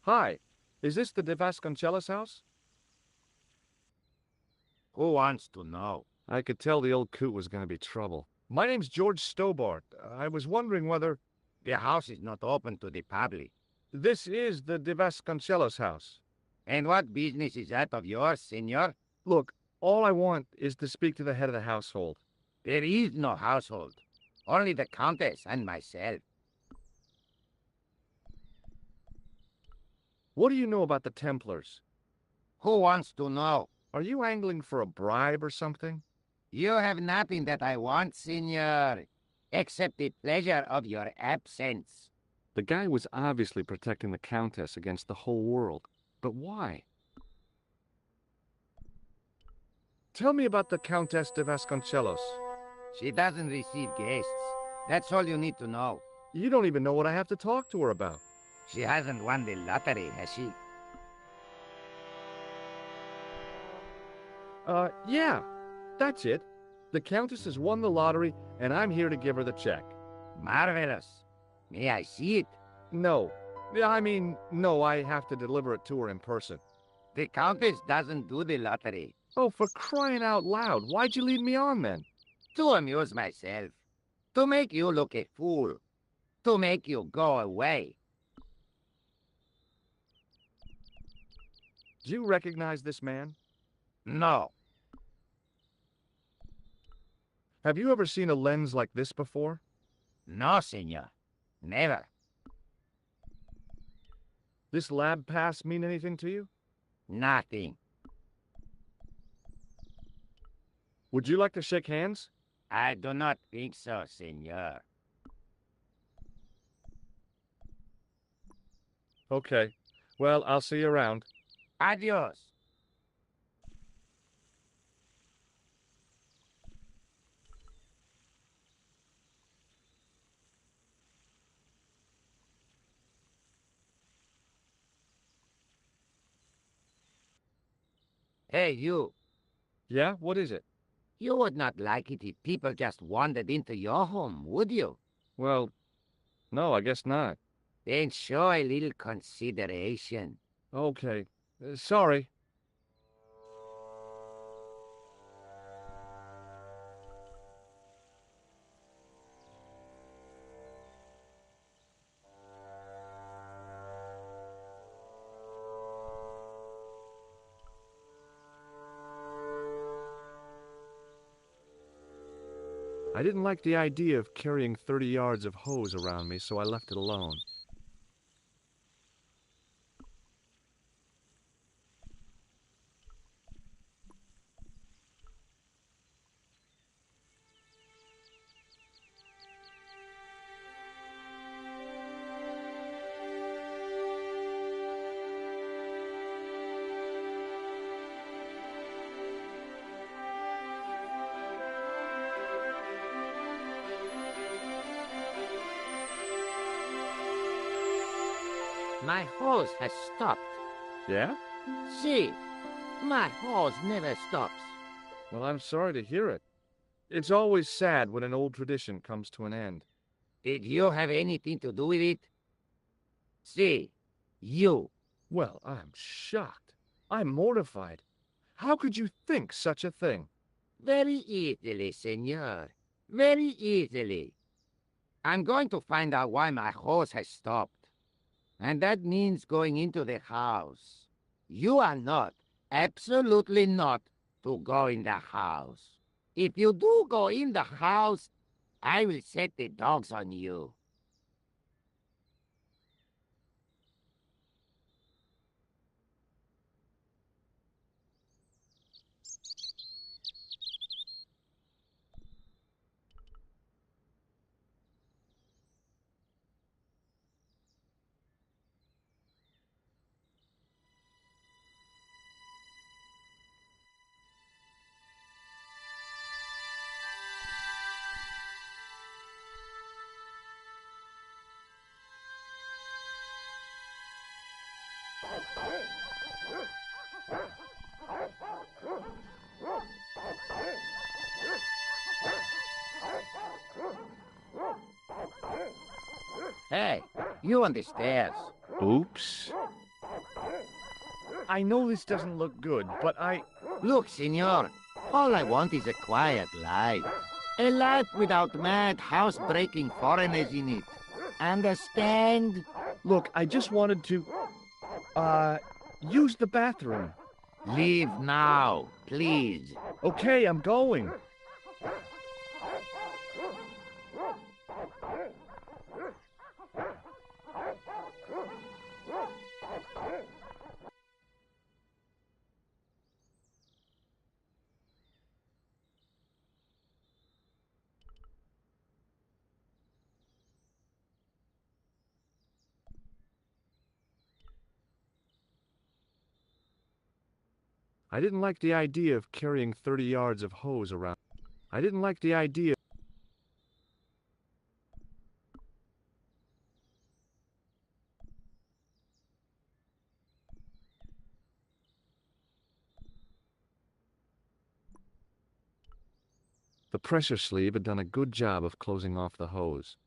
Hi, is this the De Vasconcelos house? Who wants to know? I could tell the old coot was going to be trouble. My name's George Stobart. I was wondering whether... The house is not open to the public. This is the De Vasconcelos house. And what business is that of yours, senor? Look, all I want is to speak to the head of the household. There is no household. Only the Countess and myself. What do you know about the Templars? Who wants to know? Are you angling for a bribe or something? You have nothing that I want, senor, except the pleasure of your absence. The guy was obviously protecting the Countess against the whole world. But why? Tell me about the Countess de Vasconcelos. She doesn't receive guests. That's all you need to know. You don't even know what I have to talk to her about. She hasn't won the lottery, has she? Yeah, that's it. The Countess has won the lottery, and I'm here to give her the check. Marvelous. May I see it? No. No, I have to deliver it to her in person. The Countess doesn't do the lottery. Oh, for crying out loud, why'd you lead me on then? To amuse myself. To make you look a fool. To make you go away. Do you recognize this man? No. Have you ever seen a lens like this before? No, senor. Never. This lab pass mean anything to you? Nothing. Would you like to shake hands? I do not think so, senor. Okay. Well, I'll see you around. Adios. Hey, you. Yeah? What is it? You would not like it if people just wandered into your home, would you? Well, no, I guess not. Then show a little consideration. Okay. Sorry. I didn't like the idea of carrying 30 yards of hose around me, so I left it alone. My hose has stopped. Yeah? See, my hose never stops. Well, I'm sorry to hear it. It's always sad when an old tradition comes to an end. Did you have anything to do with it? See, you. Well, I'm shocked. I'm mortified. How could you think such a thing? Very easily, senor. Very easily. I'm going to find out why my hose has stopped. And that means going into the house. You are not, absolutely not, to go in the house. If you do go in the house, I will set the dogs on you. Hey, you on the stairs. Oops. I know this doesn't look good, but Look, senor, all I want is a quiet life. A life without mad, house-breaking foreigners in it. Understand? Look, I just wanted to, use the bathroom. Leave now, please. Okay, I'm going. I didn't like the idea of carrying 30 yards of hose around. I didn't like the idea. The pressure sleeve had done a good job of closing off the hose.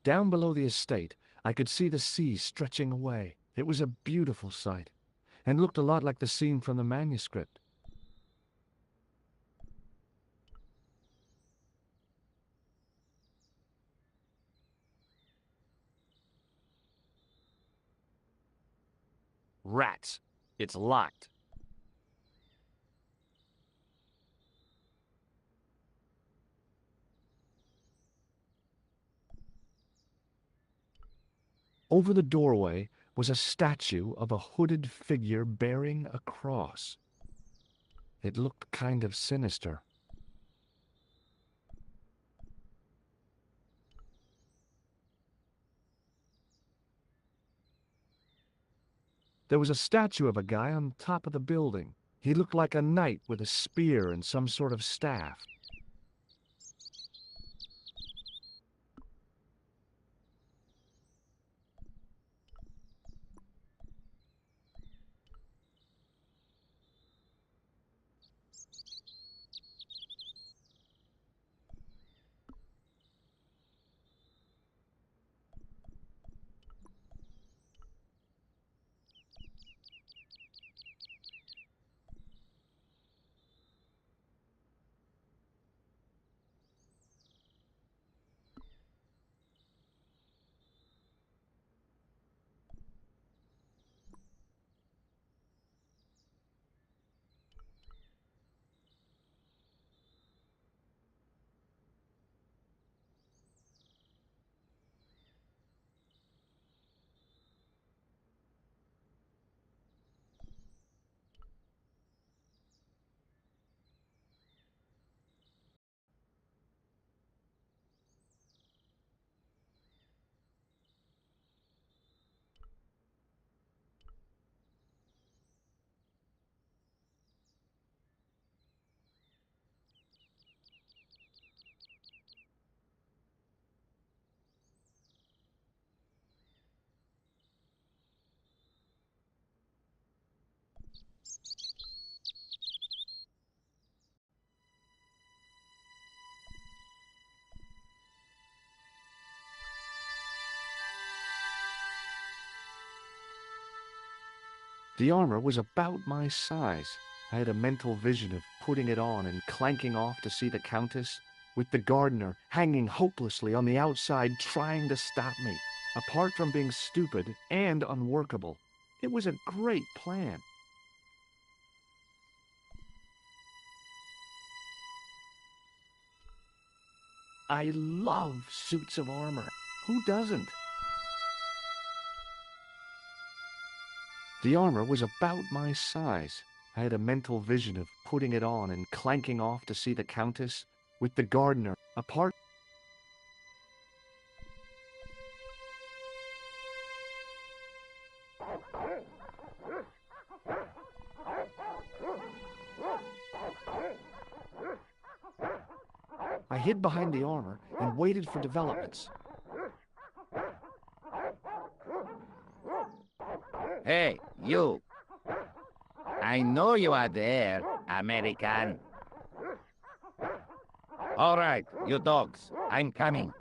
Down below the estate, I could see the sea stretching away. It was a beautiful sight, and looked a lot like the scene from the manuscript. Rats! It's locked. Over the doorway was a statue of a hooded figure bearing a cross. It looked kind of sinister. There was a statue of a guy on top of the building. He looked like a knight with a spear and some sort of staff. The armor was about my size. I had a mental vision of putting it on and clanking off to see the Countess, with the gardener hanging hopelessly on the outside trying to stop me. Apart from being stupid and unworkable, it was a great plan. I love suits of armor. Who doesn't? The armor was about my size. I had a mental vision of putting it on and clanking off to see the Countess with the gardener apart. I hid behind the armor and waited for developments. Hey, you! I know you are there, American. All right, you dogs, I'm coming.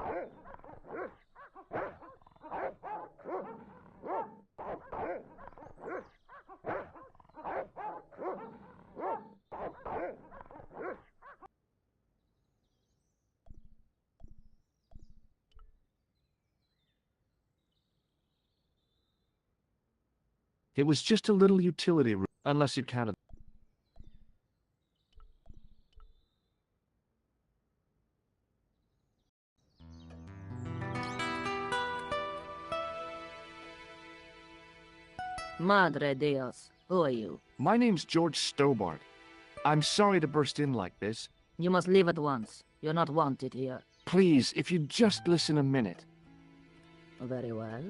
It was just a little utility room, unless you counted. Madre Dios, who are you? My name's George Stobart. I'm sorry to burst in like this. You must leave at once. You're not wanted here. Please, if you'd just listen a minute. Very well.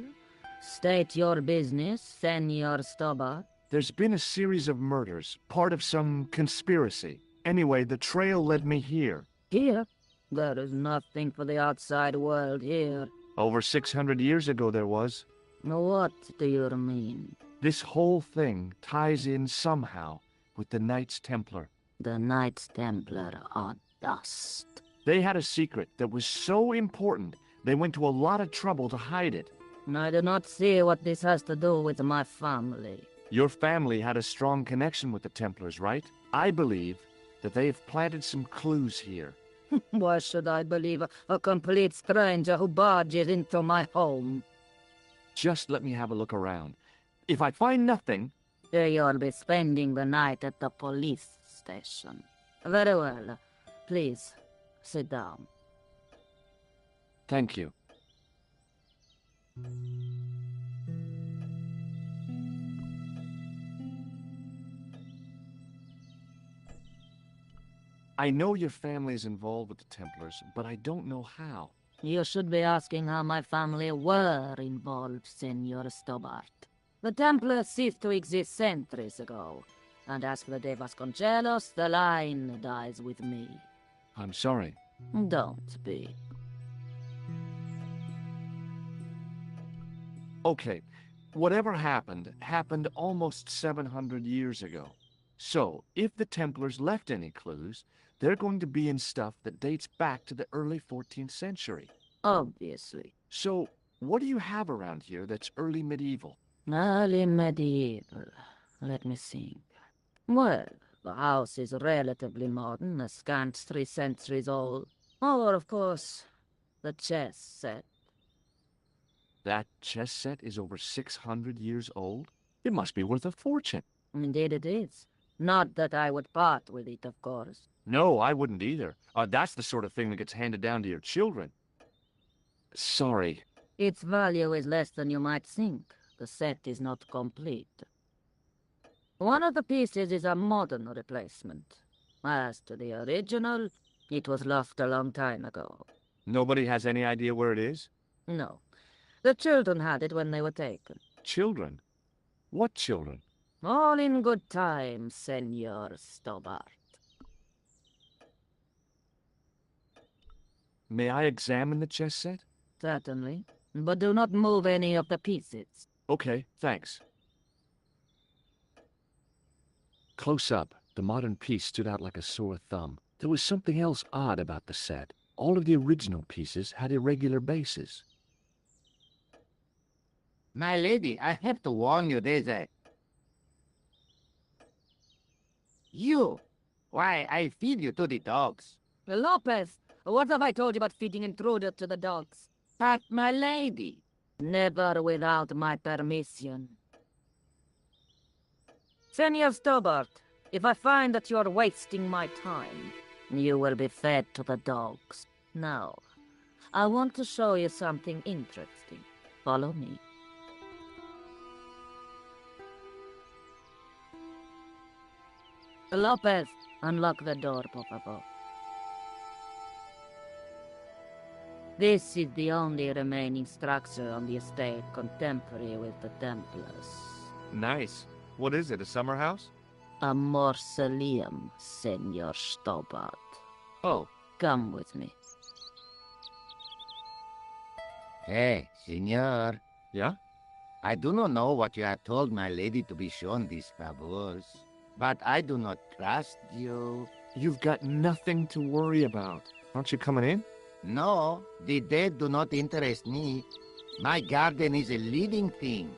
State your business, Senor Stobart. There's been a series of murders, part of some conspiracy. Anyway, the trail led me here. Here? There is nothing for the outside world here. Over 600 years ago there was. What do you mean? This whole thing ties in somehow with the Knights Templar. The Knights Templar are dust. They had a secret that was so important, they went to a lot of trouble to hide it. I do not see what this has to do with my family. Your family had a strong connection with the Templars, right? I believe that they have planted some clues here. Why should I believe a complete stranger who barges into my home? Just let me have a look around. If I find nothing... You'll be spending the night at the police station. Very well. Please, sit down. Thank you. I know your family is involved with the Templars, but I don't know how. You should be asking how my family were involved, Senor Stobart. The Templars ceased to exist centuries ago, and as for the Vasconcelos, the line dies with me. I'm sorry. Don't be. Okay, whatever happened almost 700 years ago. So, if the Templars left any clues, they're going to be in stuff that dates back to the early 14th century. Obviously. So, what do you have around here that's early medieval? Early medieval. Let me think. Well, the house is relatively modern, a scant 3 centuries old. Or, of course, the chess set. That chess set is over 600 years old? It must be worth a fortune. Indeed it is. Not that I would part with it, of course. No, I wouldn't either. That's the sort of thing that gets handed down to your children. Sorry. Its value is less than you might think. The set is not complete. One of the pieces is a modern replacement. As to the original, it was lost a long time ago. Nobody has any idea where it is? No. The children had it when they were taken. Children? What children? All in good time, Senor Stobart. May I examine the chess set? Certainly. But do not move any of the pieces. Okay, thanks. Close up, the modern piece stood out like a sore thumb. There was something else odd about the set. All of the original pieces had irregular bases. My lady, I have to warn you, there's a... You! Why, I feed you to the dogs. Lopez, what have I told you about feeding intruders to the dogs? But, my lady... Never without my permission. Senor Stobart, if I find that you're wasting my time, you will be fed to the dogs. Now, I want to show you something interesting. Follow me. Lopez, unlock the door, por favor. This is the only remaining structure on the estate contemporary with the Templars. Nice. What is it, a summer house? A mausoleum, Senor Stobart. Oh, Come with me. Hey, senor. yeah? I do not know what you have told my lady to be shown these favors, but I do not trust you. You've got nothing to worry about. Aren't you coming in? No, the dead do not interest me. My garden is a living thing.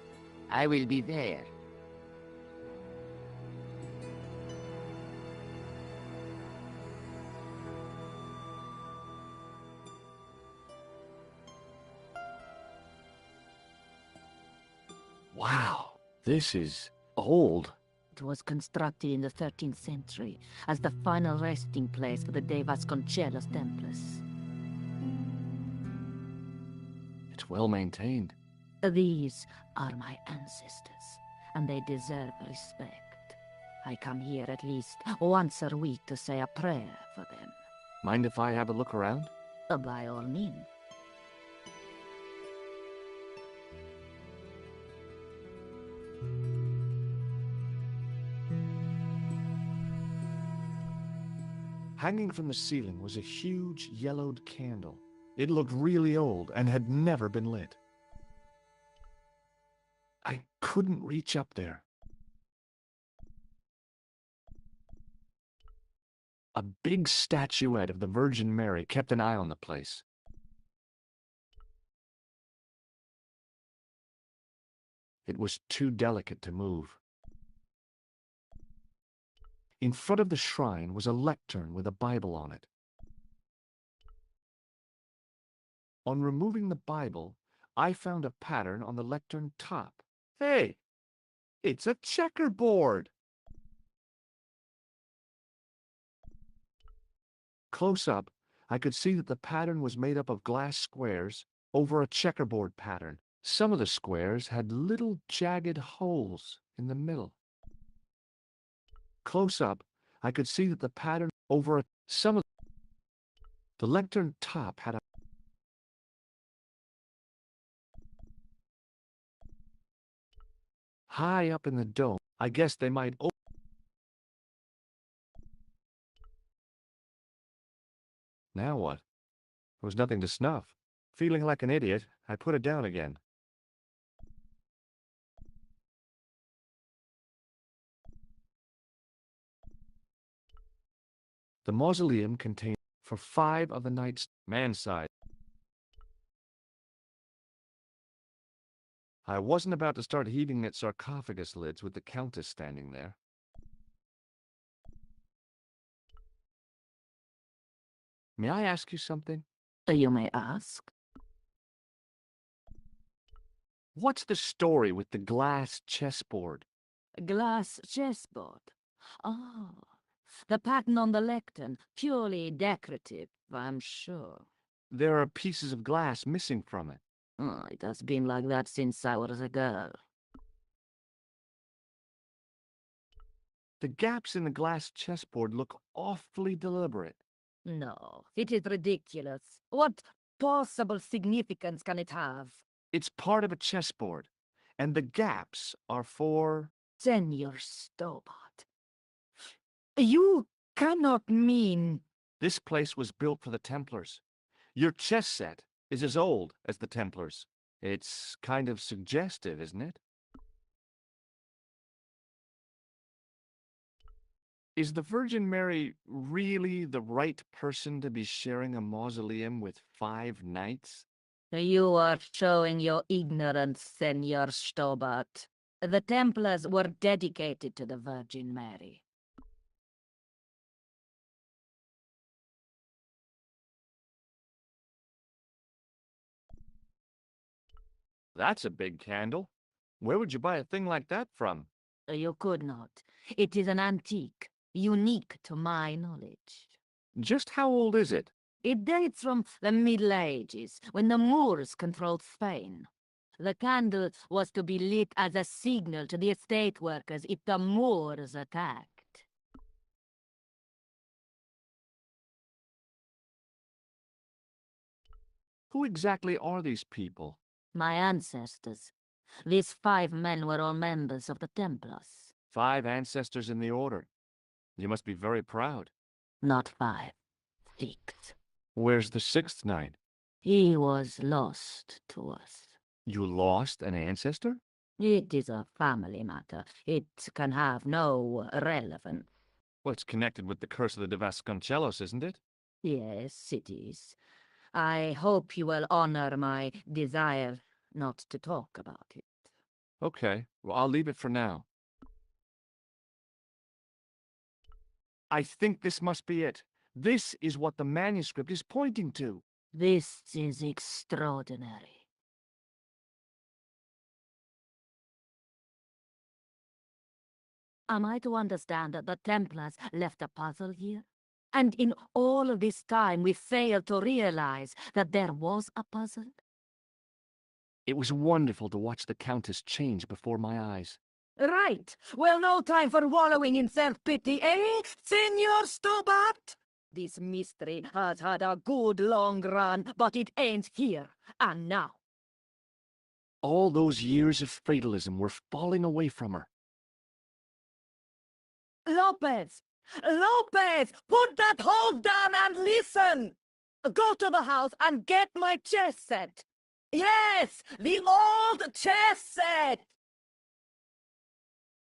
I will be there. Wow, this is old. It was constructed in the 13th century as the final resting place for the De Vasconcelos Templars. It's well maintained. These are my ancestors, and they deserve respect. I come here at least once a week to say a prayer for them. Mind if I have a look around? By all means. Hanging from the ceiling was a huge yellowed candle. It looked really old and had never been lit. I couldn't reach up there. A big statuette of the Virgin Mary kept an eye on the place. It was too delicate to move. In front of the shrine was a lectern with a Bible on it. On removing the Bible, I found a pattern on the lectern top. Hey, it's a checkerboard! Close up, I could see that the pattern was made up of glass squares over a checkerboard pattern. Some of the squares had little jagged holes in the middle. Close up, I could see that the pattern over the lectern top had a high up in the dome. I guess they might open. Now what? There was nothing to snuff. Feeling like an idiot, I put it down again. The mausoleum contained for 5 of the knight's man-size. I wasn't about to start heaving at sarcophagus lids with the Countess standing there. May I ask you something? You may ask. What's the story with the glass chessboard? Glass chessboard. Oh, the pattern on the lectern, purely decorative, I'm sure. There are pieces of glass missing from it. Oh, it has been like that since I was a girl. The gaps in the glass chessboard look awfully deliberate. No, it is ridiculous. What possible significance can it have? It's part of a chessboard, and the gaps are for... Senor Stobart. You cannot mean... This place was built for the Templars. Your chess set is as old as the Templars. It's kind of suggestive, isn't it? Is the Virgin Mary really the right person to be sharing a mausoleum with 5 knights? You are showing your ignorance, Senor Stobart. The Templars were dedicated to the Virgin Mary. That's a big candle. Where would you buy a thing like that from? You could not. It is an antique, unique to my knowledge. Just how old is it? It dates from the Middle Ages, when the Moors controlled Spain. The candle was to be lit as a signal to the estate workers if the Moors attacked. Who exactly are these people? My ancestors. These 5 men were all members of the Templars. 5 ancestors in the order. You must be very proud. Not 5. 6. Where's the 6th knight? He was lost to us. You lost an ancestor? It is a family matter. It can have no relevance. Well, it's connected with the curse of the de Vasconcelos, isn't it? Yes, it is. I hope you will honor my desire not to talk about it. Okay, well, I'll leave it for now. I think this must be it. This is what the manuscript is pointing to. This is extraordinary. Am I to understand that the Templars left a puzzle here? And in all of this time we failed to realize that there was a puzzle? It was wonderful to watch the Countess change before my eyes. Right. Well, no time for wallowing in self-pity, eh, Senor Stobart? This mystery has had a good long run, but it ends here and now. All those years of fatalism were falling away from her. Lopez! Lopez! Put that hose down and listen! Go to the house and get my chess set. Yes! The old chess set!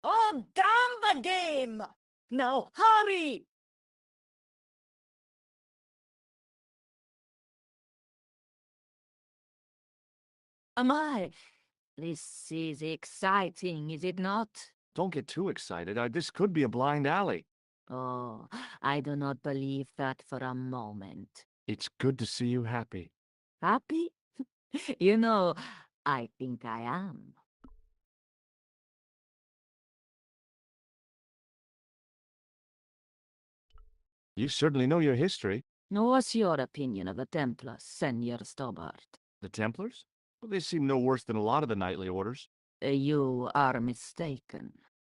Oh, damn the game! Now, hurry! This is exciting, is it not? Don't get too excited. This could be a blind alley. Oh, I do not believe that for a moment. It's good to see you happy. Happy? You know, I think I am. You certainly know your history. What's your opinion of the Templars, Senor Stobart? The Templars? Well, they seem no worse than a lot of the knightly orders. You are mistaken.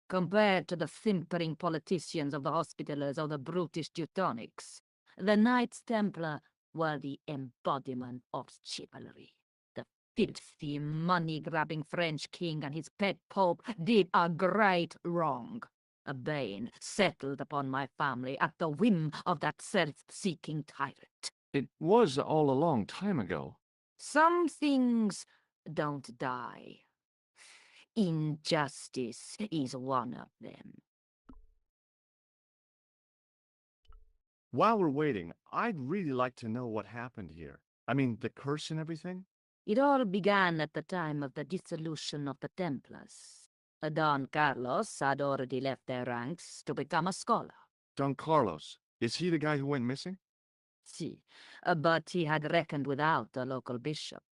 Compared to the simpering politicians of the Hospitallers or the brutish Teutonics, the Knights Templar were the embodiment of chivalry. The filthy, money-grabbing French king and his pet pope did a great wrong. A bane settled upon my family at the whim of that self-seeking tyrant. It was all a long time ago. Some things don't die. Injustice is one of them. While we're waiting, I'd really like to know what happened here. I mean, the curse and everything? It all began at the time of the dissolution of the Templars. Don Carlos had already left their ranks to become a scholar. Don Carlos. Is he the guy who went missing? Si, but he had reckoned without the local bishop.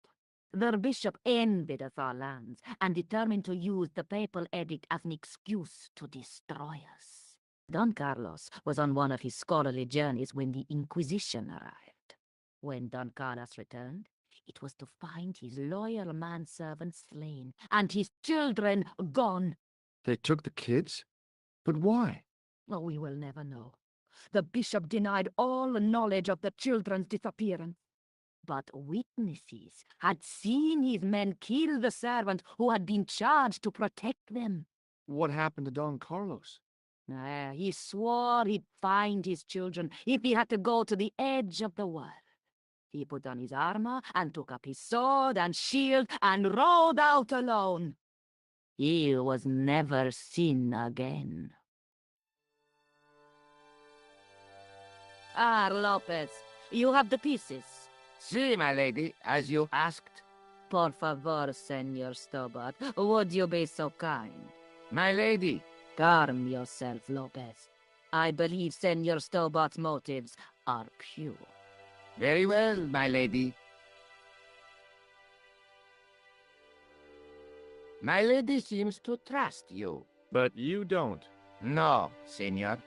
The bishop envied of our lands and determined to use the papal edict as an excuse to destroy us. Don Carlos was on one of his scholarly journeys when the Inquisition arrived. When Don Carlos returned, it was to find his loyal manservant slain and his children gone. They took the kids? But why? Oh, we will never know. The bishop denied all knowledge of the children's disappearance. But witnesses had seen his men kill the servant who had been charged to protect them. What happened to Don Carlos? He swore he'd find his children if he had to go to the edge of the world. He put on his armor and took up his sword and shield and rode out alone. He was never seen again. Ah, Lopez, you have the pieces. Si, my lady, as you asked. Por favor, Senor Stobart, would you be so kind? My lady. Calm yourself, Lopez. I believe Senor Stobart's motives are pure. Very well, my lady. My lady seems to trust you. But you don't. No, senor.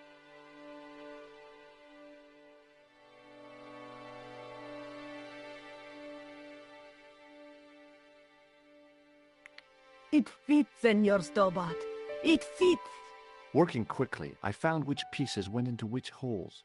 It fits, Senor Stobart. It fits. Working quickly, I found which pieces went into which holes.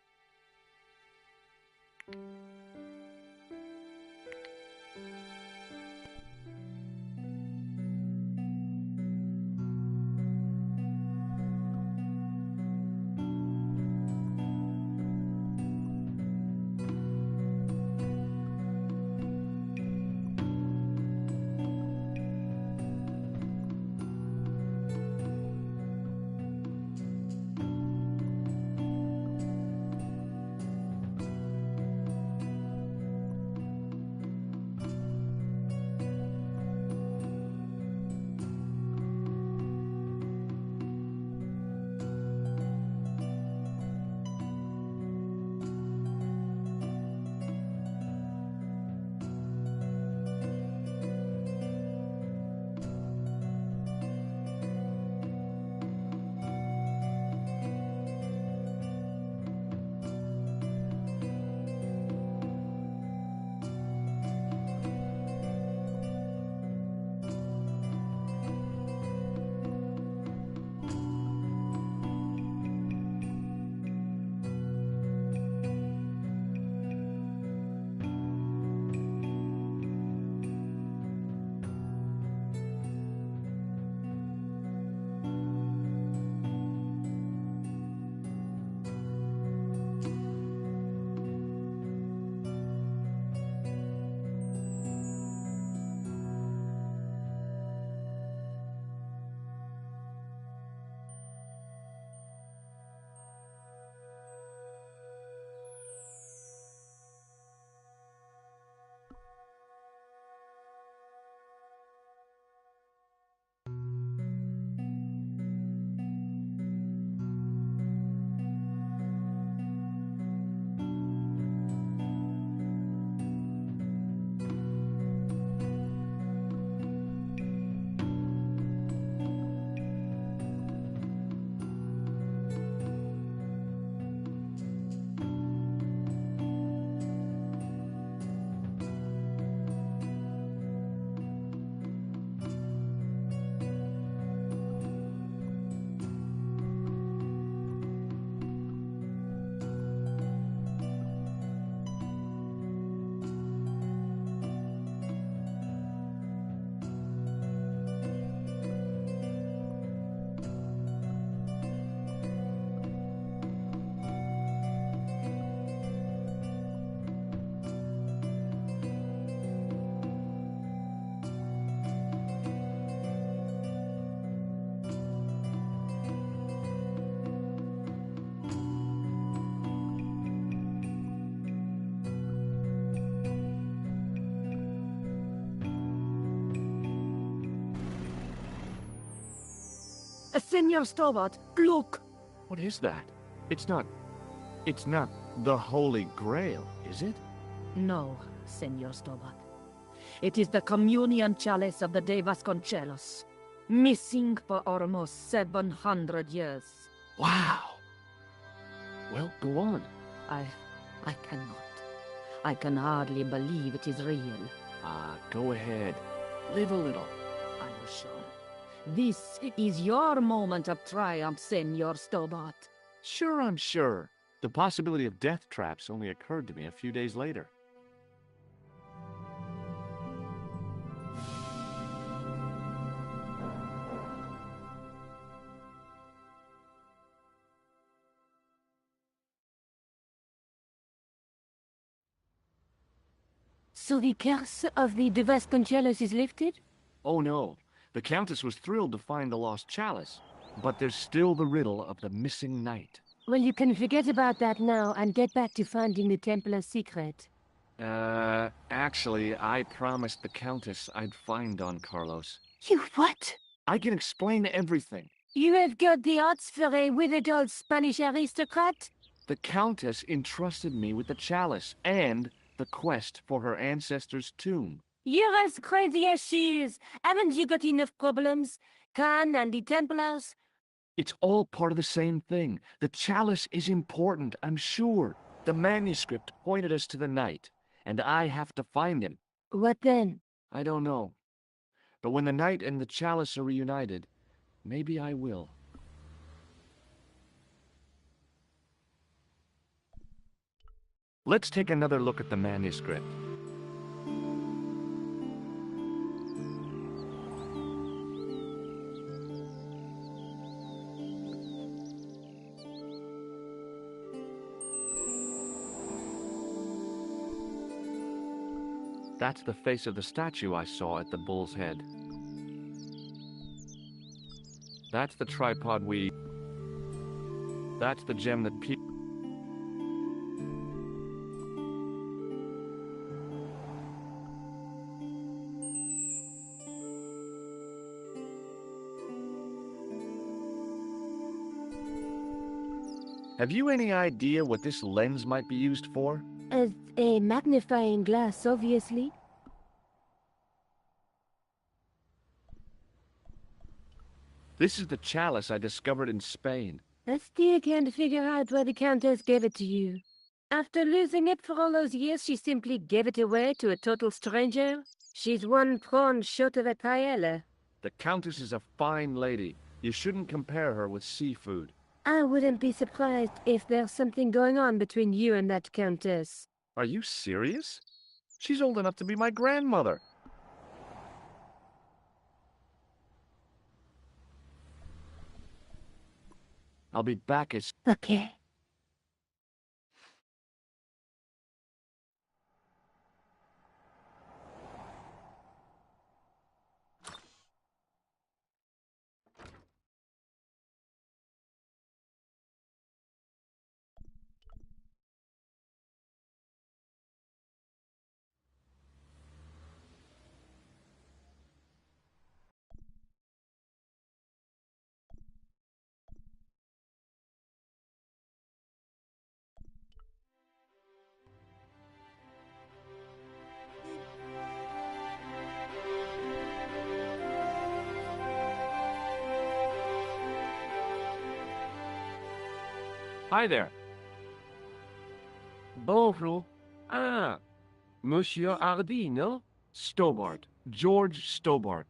Senor Stobart, look! What is that? It's not... It's not the Holy Grail, is it? No, Senor Stobart. It is the communion chalice of the De Vasconcelos, missing for almost 700 years. Wow! Well, go on. I cannot. I can hardly believe it is real. Go ahead. Live a little. I'm sure. This is your moment of triumph, Senor Stobart. Sure, I'm sure. The possibility of death traps only occurred to me a few days later. So the curse of the De Vasconcelos is lifted? Oh no, the Countess was thrilled to find the lost chalice, but there's still the riddle of the missing knight. Well, you can forget about that now and get back to finding the Templar's secret. Actually, I promised the Countess I'd find Don Carlos. You what? I can explain everything. You have got the odds for a withered old Spanish aristocrat? The Countess entrusted me with the chalice and the quest for her ancestor's tomb. You're as crazy as she is. Haven't you got enough problems? Khan and the Templars? It's all part of the same thing. The chalice is important, I'm sure. The manuscript pointed us to the knight, and I have to find him. What then? I don't know. But when the knight and the chalice are reunited, maybe I will. Let's take another look at the manuscript. That's the face of the statue I saw at the bull's head. That's the tripod we... That's the gem that Have you any idea what this lens might be used for? As a magnifying glass, obviously. This is the chalice I discovered in Spain. I still can't figure out why the Countess gave it to you. After losing it for all those years, she simply gave it away to a total stranger? She's one prawn short of a paella. The Countess is a fine lady. You shouldn't compare her with seafood. I wouldn't be surprised if there's something going on between you and that Countess. Are you serious? She's old enough to be my grandmother. I'll be back as... Okay. Hi there. Bonjour. Ah, Monsieur Hardy, no? Stobart. George Stobart.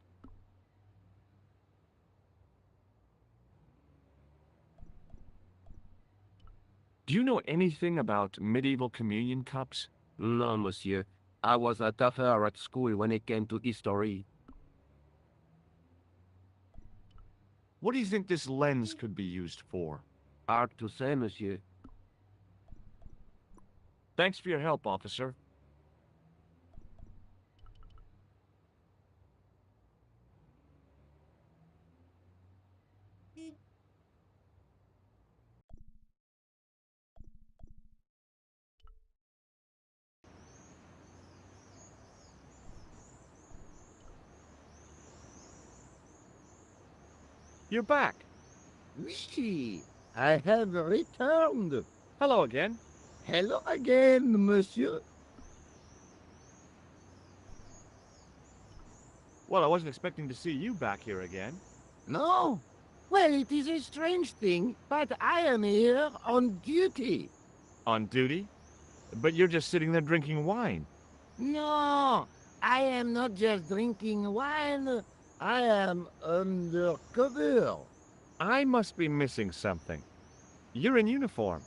Do you know anything about medieval communion cups? No, monsieur. I was a tougher at school when it came to history. What do you think this lens could be used for? Hard to say, monsieur. Thanks for your help, officer. You're back. Oui, I have returned. Hello again. Hello again, monsieur. Well, I wasn't expecting to see you back here again. No? Well, it is a strange thing, but I am here on duty. On duty? But you're just sitting there drinking wine. No, I am not just drinking wine. I am undercover. I must be missing something. You're in uniform.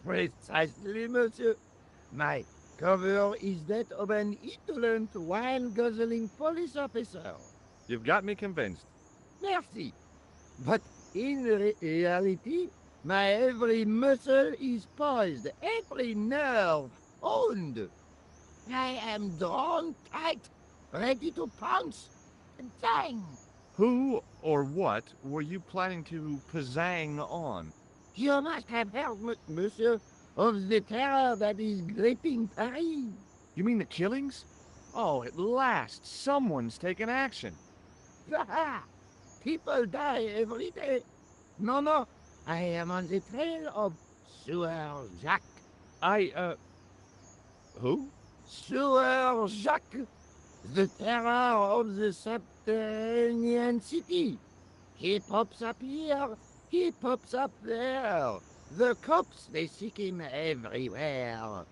Precisely, monsieur. My cover is that of an insolent wine-guzzling police officer. You've got me convinced. Merci. But in reality, my every muscle is poised, every nerve honed. I am drawn tight, ready to pounce. Dang! Who or what were you planning to pizzang on? You must have heard, monsieur, of the terror that is gripping Paris. You mean the killings? Oh, at last, someone's taken action. People die every day. No, no, I am on the trail of Sieur Jacques. Who? Sieur Jacques, the terror of the subterranean city. He pops up here, he pops up there. The cops, they seek him everywhere.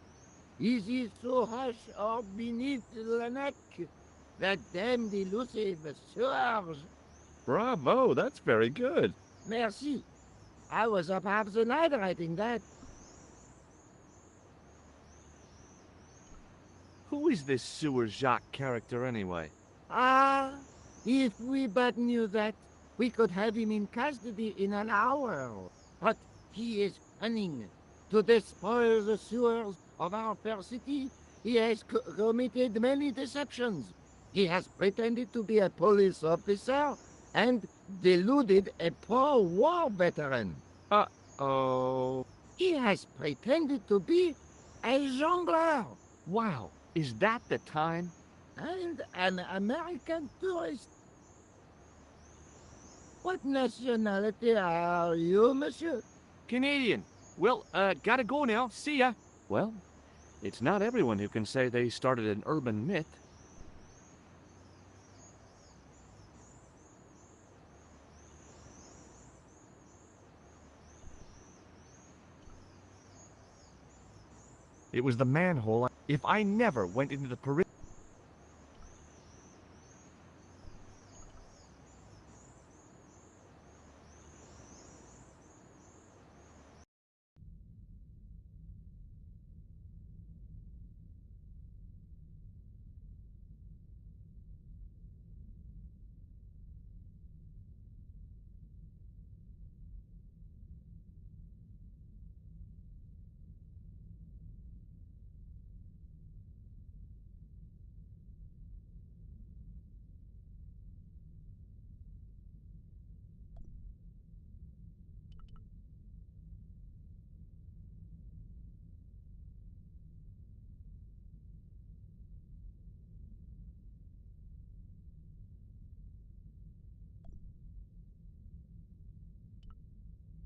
Is he so hush or beneath the neck? That damned elusive Sieur. Bravo, that's very good. Merci. I was up half the night writing that. Who is this Sewer Jacques character anyway? Ah, if we but knew that, we could have him in custody in an hour. But he is cunning. To despoil the sewers of our fair city, he has committed many deceptions. He has pretended to be a police officer and deluded a poor war veteran. Oh. He has pretended to be a jongleur Wow, is that the time? and an American tourist. What nationality are you, monsieur? Canadian. Well, gotta go now. See ya. Well, it's not everyone who can say they started an urban myth. It was the manhole. If I never went into the Paris.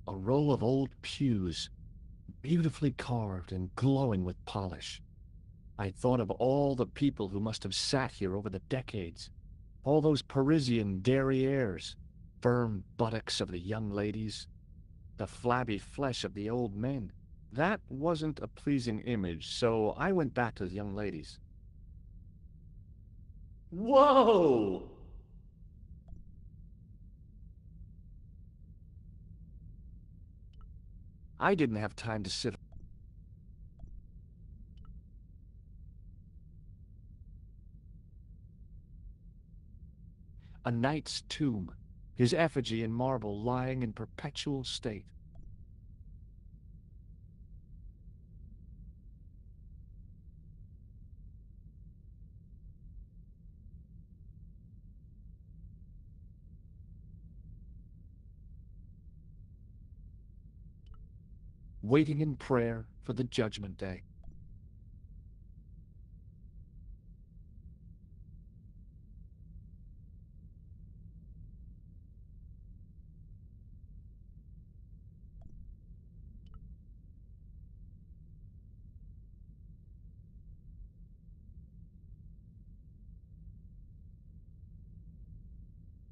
A row of old pews, beautifully carved and glowing with polish. I thought of all the people who must have sat here over the decades. All those Parisian derrieres, firm buttocks of the young ladies, the flabby flesh of the old men. That wasn't a pleasing image, so I went back to the young ladies. Whoa! I didn't have time to sit. A knight's tomb, his effigy in marble lying in perpetual state. Waiting in prayer for the judgment day.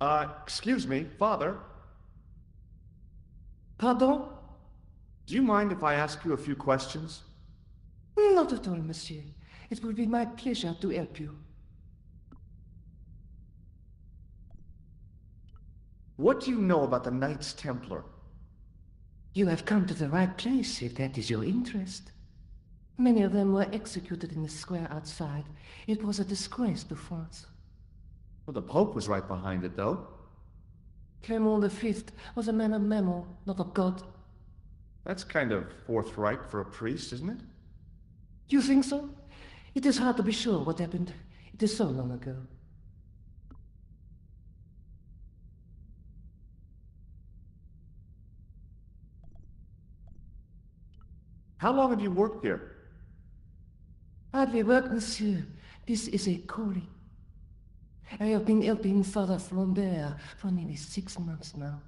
Excuse me, Father. Pardon? Do you mind if I ask you a few questions? Not at all, monsieur. It will be my pleasure to help you. What do you know about the Knights Templar? You have come to the right place, if that is your interest. Many of them were executed in the square outside. It was a disgrace to France. Well, the Pope was right behind it, though. Clement V was a man of mammon, not of God. That's kind of forthright for a priest, isn't it? You think so? It is hard to be sure what happened. It is so long ago. How long have you worked here? Hardly work, monsieur. This is a calling. I have been helping Father Flambert for nearly 6 months now.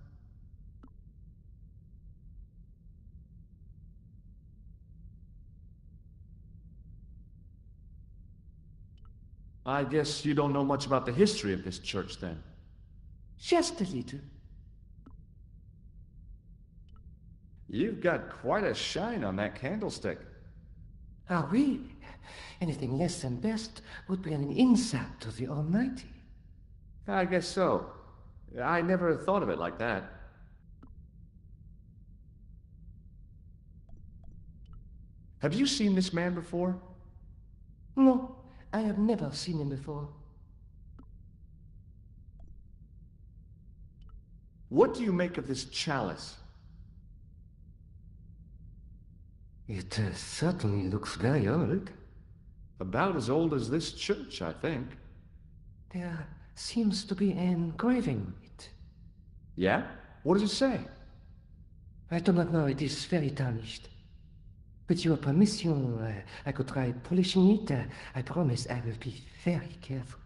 I guess you don't know much about the history of this church, then. Just a little. You've got quite a shine on that candlestick. Ah, oui. Anything less than best would be an insult to the Almighty. I guess so. I never thought of it like that. Have you seen this man before? No, I have never seen him before. What do you make of this chalice? It certainly looks very old. About as old as this church, I think. There seems to be an engraving on it. Yeah? What does it say? I do not know, it is very tarnished. With your permission, I could try polishing it. I promise I will be very careful.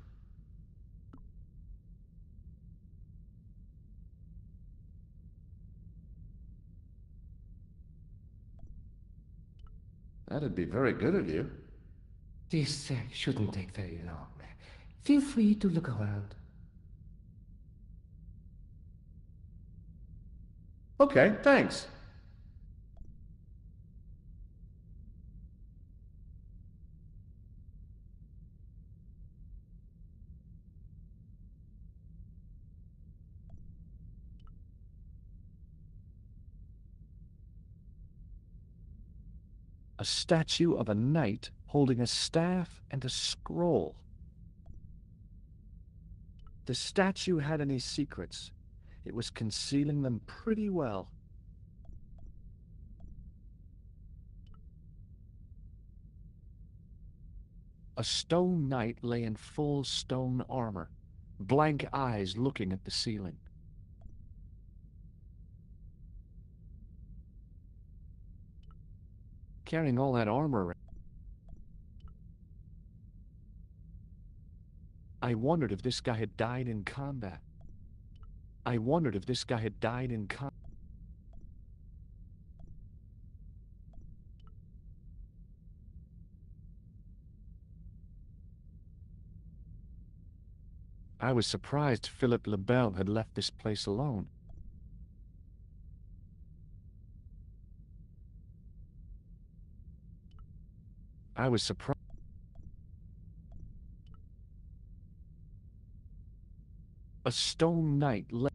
That'd be very good of you. This shouldn't take very long. Feel free to look around. Okay, thanks. A statue of a knight holding a staff and a scroll. The statue had any secrets. It was concealing them pretty well. A stone knight lay in full stone armor, blank eyes looking at the ceiling. Carrying all that armor, I wondered if this guy had died in combat. I wondered if this guy had died in combat. I was surprised Philip le Bel had left this place alone. I was surprised. A stone knight lay.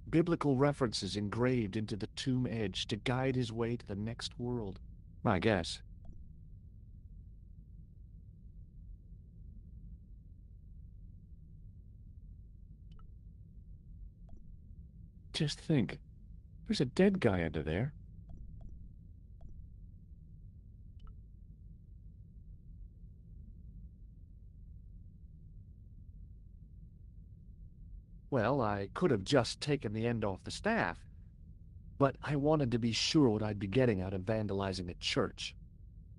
Biblical references engraved into the tomb edge to guide his way to the next world. I guess. Just think, there's a dead guy under there. Well, I could have just taken the end off the staff, but I wanted to be sure what I'd be getting out of vandalizing a church,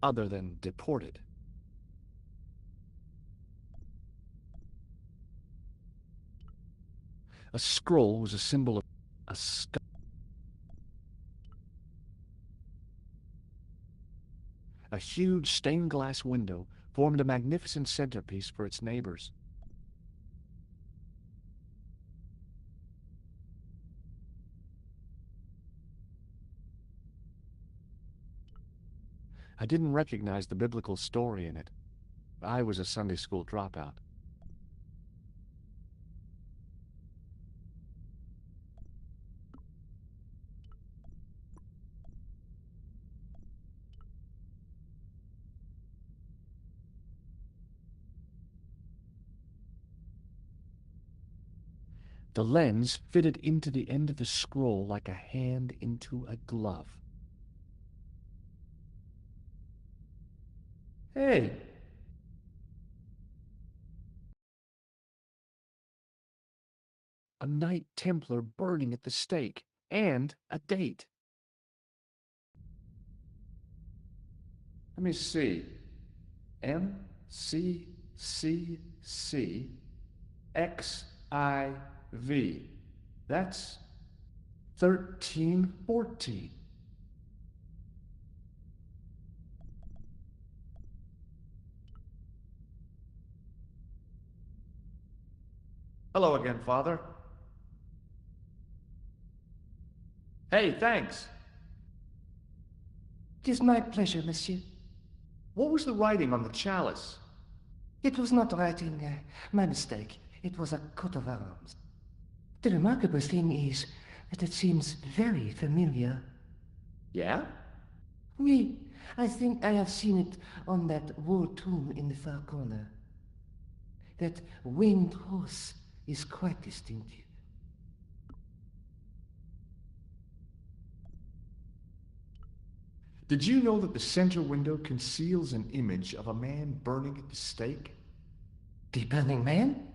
other than deported. A scroll was a symbol of a skull. A huge stained glass window formed a magnificent centerpiece for its neighbors. I didn't recognize the biblical story in it. I was a Sunday school dropout. The lens fitted into the end of the scroll like a hand into a glove. Hey! A Knight Templar burning at the stake, and a date. Let me see. MCCCXIV. That's 1314. Hello again, Father. Hey, thanks. It is my pleasure, monsieur. What was the writing on the chalice? It was not writing, my mistake. It was a coat of arms. The remarkable thing is that it seems very familiar. Yeah? Oui, I think I have seen it on that war tomb in the far corner. That winged horse is quite distinctive. Did you know that the center window conceals an image of a man burning at the stake? The Burning Man?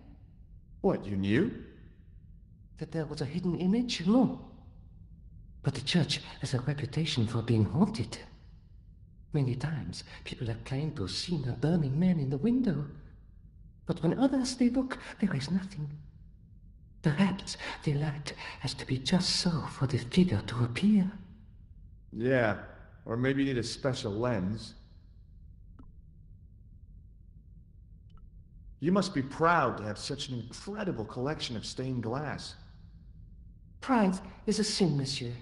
What, you knew? That there was a hidden image? No. But the church has a reputation for being haunted. Many times, people have claimed to have seen a burning man in the window. But when others they look, there is nothing. Perhaps the light has to be just so for the figure to appear. Yeah, or maybe you need a special lens. You must be proud to have such an incredible collection of stained glass. Pride is a sin, monsieur,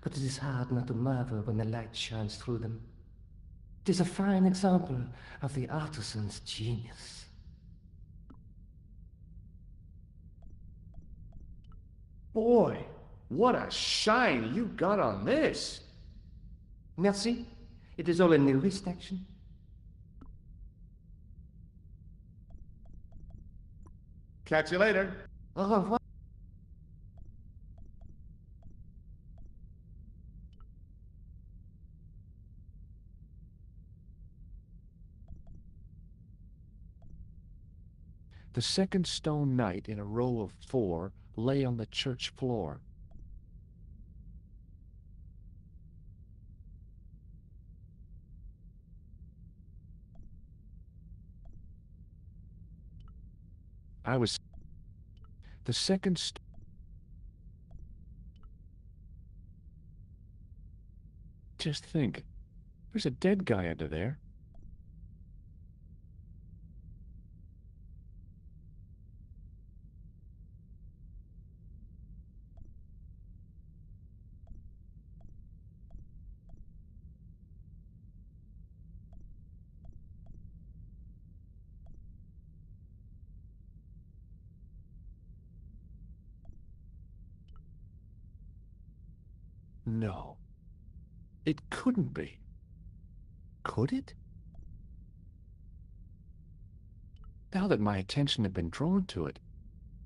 but it is hard not to marvel when the light shines through them. It is a fine example of the artisan's genius. Boy, what a shine you got on this! Merci. It is all in the wrist action. Catch you later. Au revoir. The second stone knight in a row of 4 lay on the church floor. The second Just think, there's a dead guy under there. No, it couldn't be. Could it? Now that my attention had been drawn to it,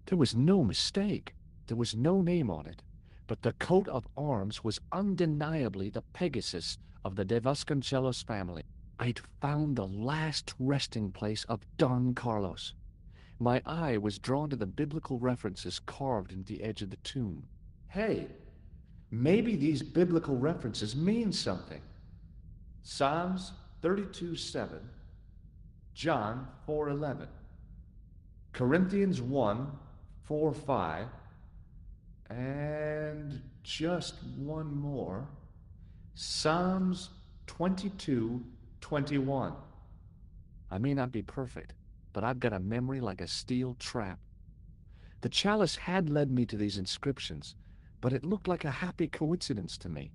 there was no mistake. There was no name on it, but the coat of arms was undeniably the Pegasus of the De Vasconcelos family. I'd found the last resting place of Don Carlos. My eye was drawn to the biblical references carved into the edge of the tomb. Hey, maybe these biblical references mean something. Psalms 32:7, John 4:11, Corinthians 1:4-5, and just one more, Psalms 22:21. I may not be perfect, but I've got a memory like a steel trap. The chalice had led me to these inscriptions, but it looked like a happy coincidence to me.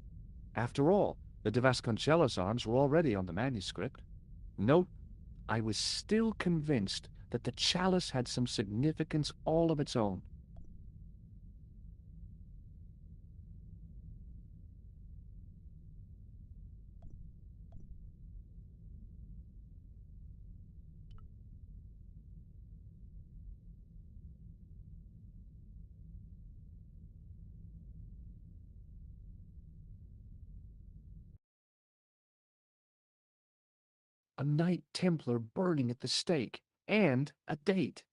After all, the de Vasconcelos arms were already on the manuscript. Note, I was still convinced that the chalice had some significance all of its own. A Knight Templar burning at the stake, and a date.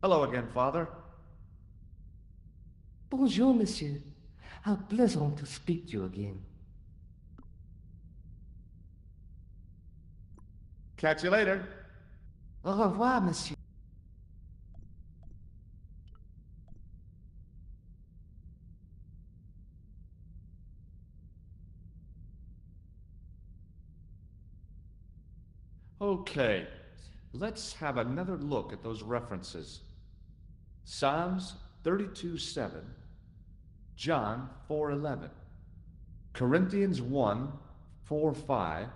Hello again, Father. Bonjour, monsieur. How pleasant to speak to you again. Catch you later. Au revoir, monsieur. Okay, let's have another look at those references. Psalms 32:7, John 4:11, Corinthians 1:4-5,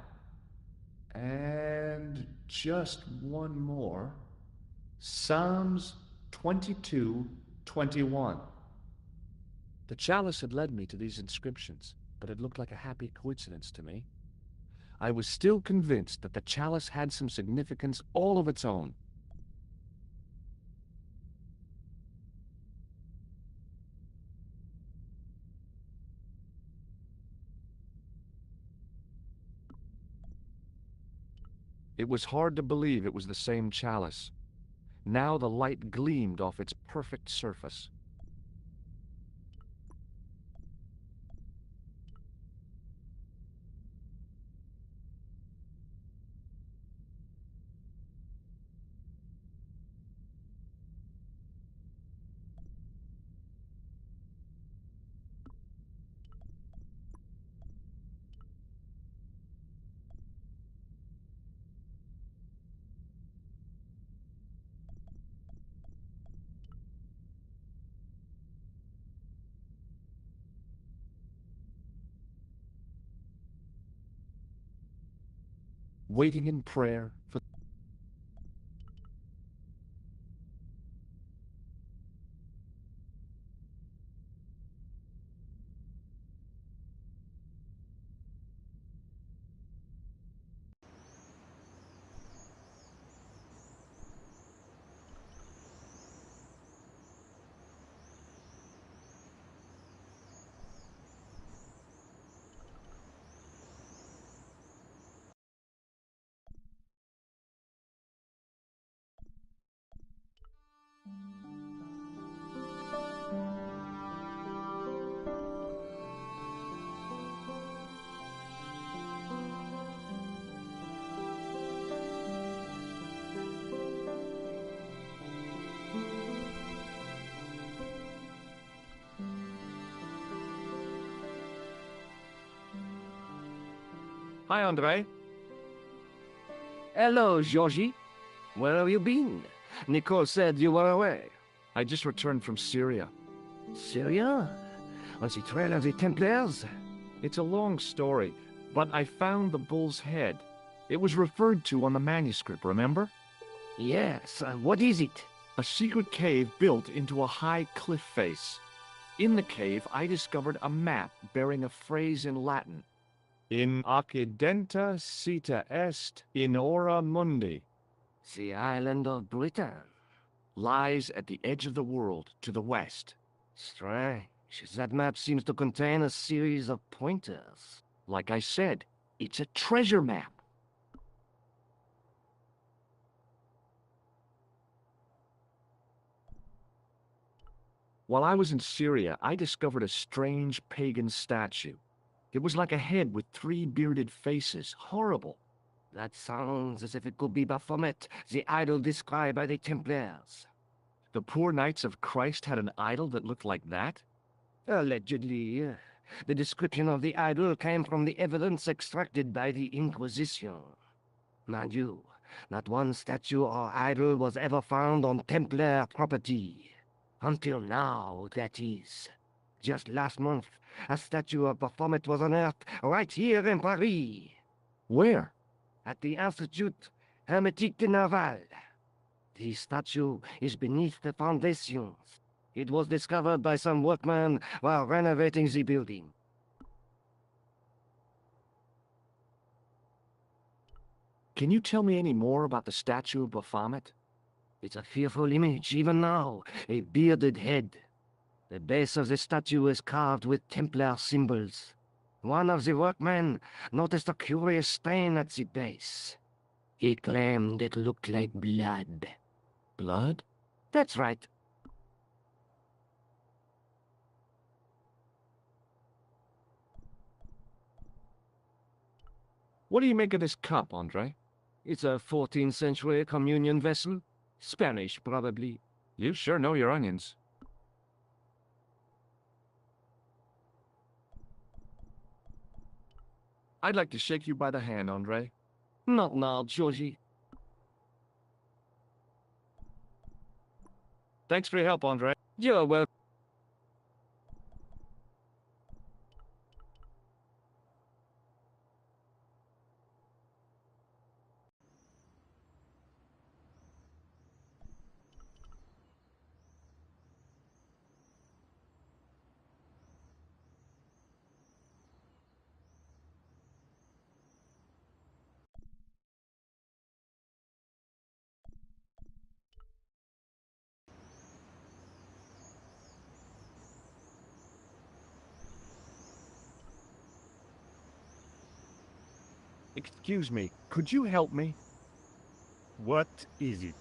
and just one more, Psalms 22:21. The chalice had led me to these inscriptions, but it looked like a happy coincidence to me. I was still convinced that the chalice had some significance all of its own. It was hard to believe it was the same chalice. Now the light gleamed off its perfect surface. Waiting in prayer for Hi, Andre. Hello, Georgie. Where have you been? Nicole said you were away. I just returned from Syria. Syria? On the trail of the Templars? It's a long story, but I found the bull's head. It was referred to on the manuscript, remember? Yes, what is it? A secret cave built into a high cliff face. In the cave, I discovered a map bearing a phrase in Latin. In occidenta sita est in ora mundi. The island of Britain. Lies at the edge of the world to the west. Strange. That map seems to contain a series of pointers. Like I said, it's a treasure map. While I was in Syria, I discovered a strange pagan statue. It was like a head with 3 bearded faces. Horrible. That sounds as if it could be Baphomet, the idol described by the Templars. The poor Knights of Christ had an idol that looked like that? Allegedly. The description of the idol came from the evidence extracted by the Inquisition. Mind you, not one statue or idol was ever found on Templar property. Until now, that is. Just last month, a statue of Baphomet was unearthed right here in Paris. Where? At the Institut Hermétique de Naval. The statue is beneath the foundations. It was discovered by some workmen while renovating the building. Can you tell me any more about the statue of Baphomet? It's a fearful image, even now. A bearded head. The base of the statue is carved with Templar symbols. One of the workmen noticed a curious stain at the base. He claimed it looked like blood. Blood? That's right. What do you make of this cup, Andre? It's a 14th century communion vessel. Spanish, probably. You sure know your onions. I'd like to shake you by the hand, Andre. Not now, Georgie. Thanks for your help, Andre. You're welcome. Excuse me, could you help me? What is it?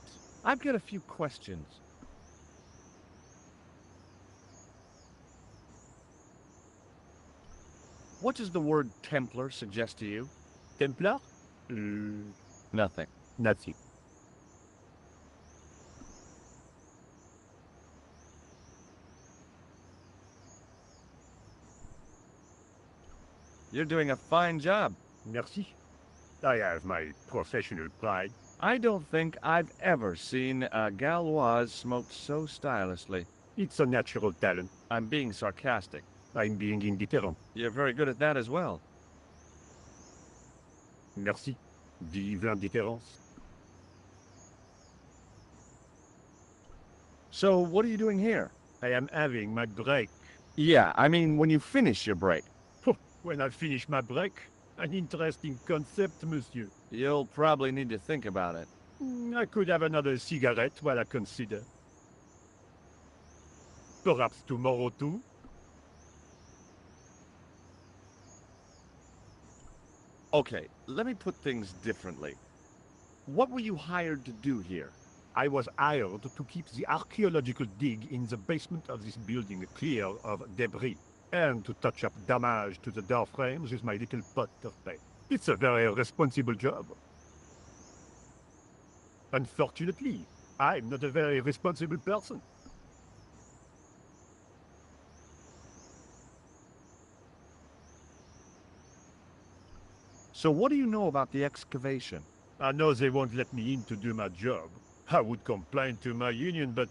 I've got a few questions. What does the word Templar suggest to you? Templar? Nothing. Nothing. You're doing a fine job. Merci. I have my professional pride. I don't think I've ever seen a Gauloise smoked so stylishly. It's a natural talent. I'm being sarcastic. I'm being indifferent. You're very good at that as well. Merci. Vive l'indifférence. So, what are you doing here? I am having my break. Yeah, I mean when you finish your break. When I finish my break, an interesting concept, monsieur. You'll probably need to think about it. I could have another cigarette while I consider. Perhaps tomorrow too? Okay, let me put things differently. What were you hired to do here? I was hired to keep the archaeological dig in the basement of this building clear of debris, and to touch up damage to the door frames with my little pot of paint. It's a very responsible job. Unfortunately, I'm not a very responsible person. So what do you know about the excavation? I know they won't let me in to do my job. I would complain to my union, but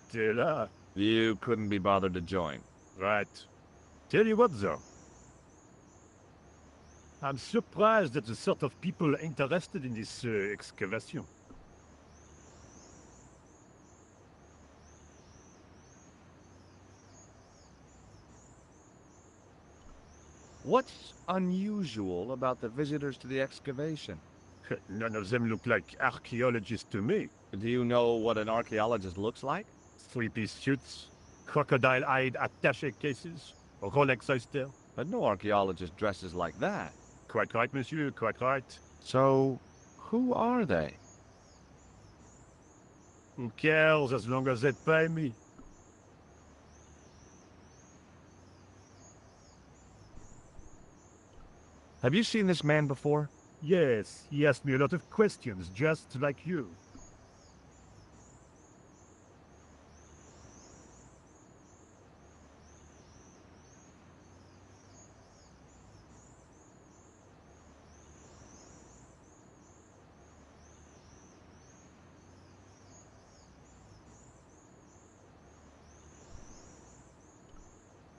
You couldn't be bothered to join. right. Tell you what, though. I'm surprised at the sort of people interested in this excavation. What's unusual about the visitors to the excavation? None of them look like archaeologists to me. Do you know what an archaeologist looks like? Three-piece suits, crocodile-eyed attaché cases, Rolex oyster. But no archaeologist dresses like that. Quite right, monsieur, quite right. So, who are they? Who cares as long as they pay me? Have you seen this man before? Yes, he asked me a lot of questions, just like you.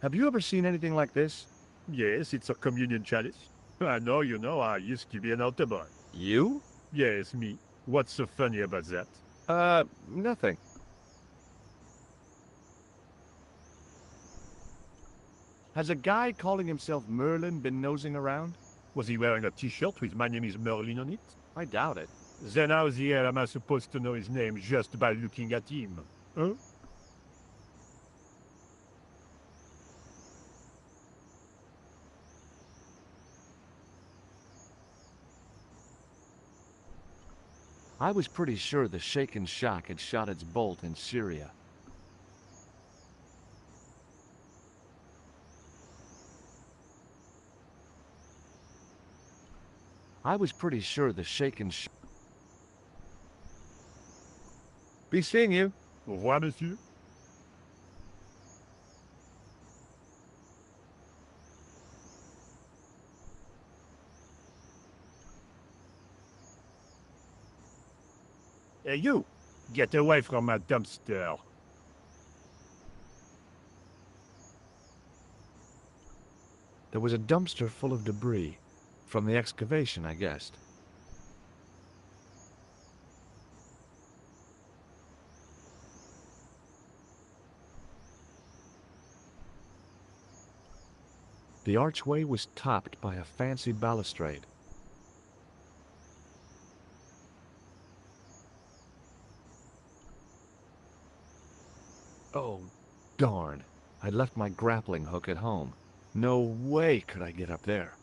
Have you ever seen anything like this? Yes, it's a communion chalice. I know, you know, I used to be an altar boy. You? Yes, me. What's so funny about that? Nothing. Has a guy calling himself Merlin been nosing around? Was he wearing a t-shirt with "My name is Merlin" on it? I doubt it. Then how the hell am I supposed to know his name just by looking at him? Huh? I was pretty sure the Shaken Shock had shot its bolt in Syria. I was pretty sure the Shaken Shock... Be seeing you. Au revoir, monsieur. Hey, you! Get away from my dumpster. There was a dumpster full of debris. From the excavation, I guessed. The archway was topped by a fancy balustrade. Oh, darn. I'd left my grappling hook at home. No way could I get up there.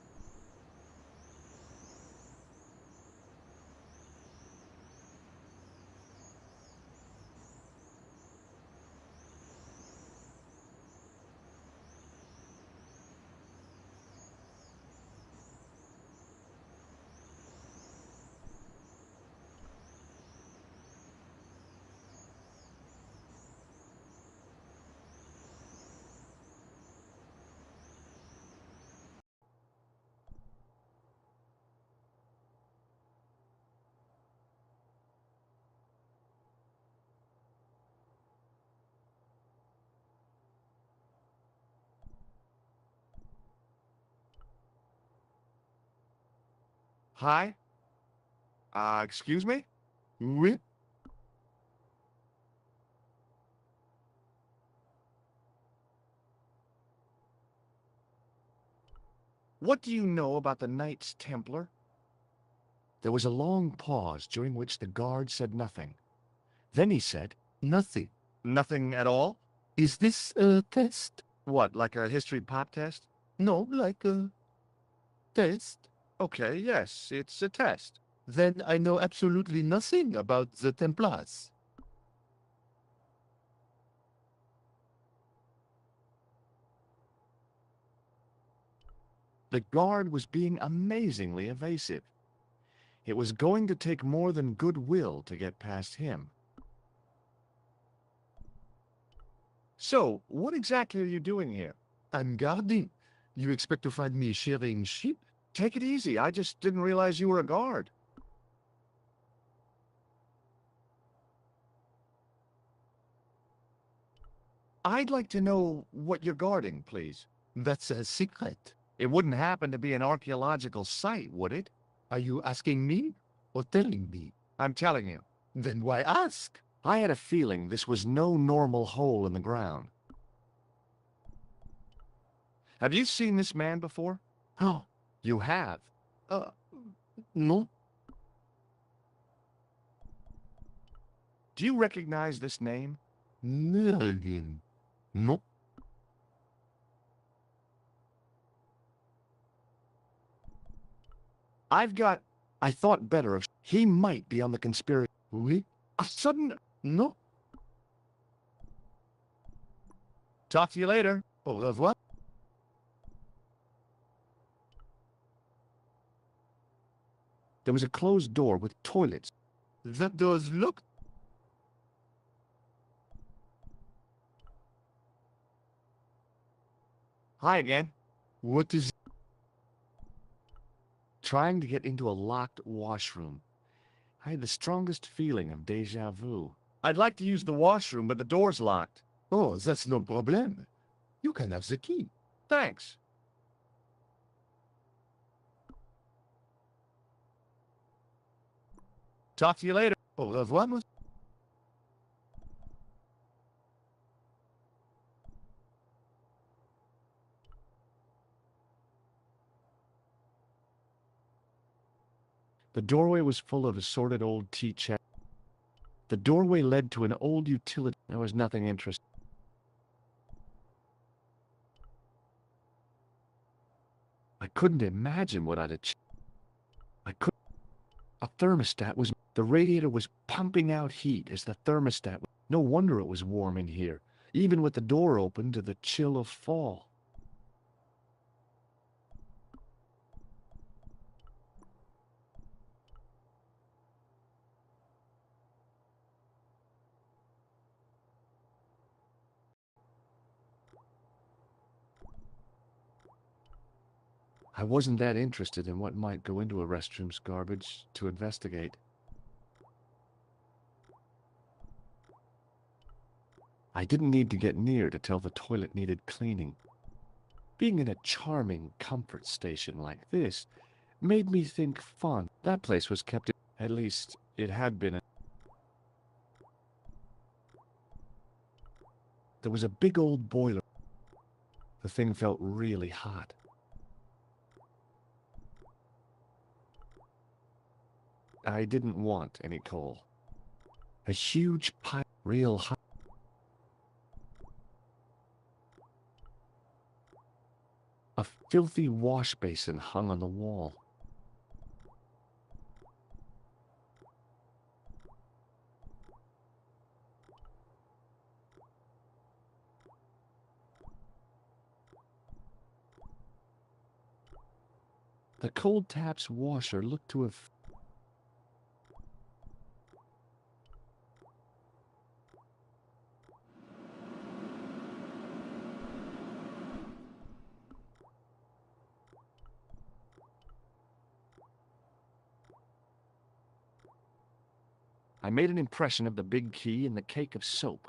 Hi? Excuse me? Oui? What do you know about the Knights Templar? There was a long pause during which the guard said nothing. Then he said, Nothing. "Nothing at all? Is this a test? What, like a history pop test?" No, like a test. Okay, yes, it's a test. Then I know absolutely nothing about the Templars. The guard was being amazingly evasive. It was going to take more than goodwill to get past him. So, what exactly are you doing here? I'm guarding. You expect to find me shearing sheep? Take it easy, I just didn't realize you were a guard. I'd like to know what you're guarding, please. That's a secret. It wouldn't happen to be an archaeological site, would it? Are you asking me or telling me? I'm telling you. Then why ask? I had a feeling this was no normal hole in the ground. Have you seen this man before? Oh, You have. no. Do you recognize this name? Merlin. No. I thought better of... He might be on the conspiracy. Oui. A sudden... No. Talk to you later. Au revoir. There was a closed door with toilets. That door's locked. Hi again. What is... Trying to get into a locked washroom. I had the strongest feeling of déjà vu. I'd like to use the washroom, but the door's locked. Oh, that's no problem. You can have the key. Thanks. Talk to you later. Au revoir, monsieur. The doorway was full of assorted old tea chests. The doorway led to an old utility. There was nothing interesting. I couldn't imagine what I'd achieved. I could. A thermostat was. The radiator was pumping out heat as the thermostat. No wonder it was warm in here, even with the door open to the chill of fall. I wasn't that interested in what might go into a restroom's garbage to investigate. I didn't need to get near to tell the toilet needed cleaning. Being in a charming comfort station like this made me think fun. That place was kept in, at least it had been. There was a big old boiler. The thing felt really hot. I didn't want any coal. A huge pile, real hot. A filthy wash basin hung on the wall. The cold tap's washer looked to have... I made an impression of the big key and the cake of soap.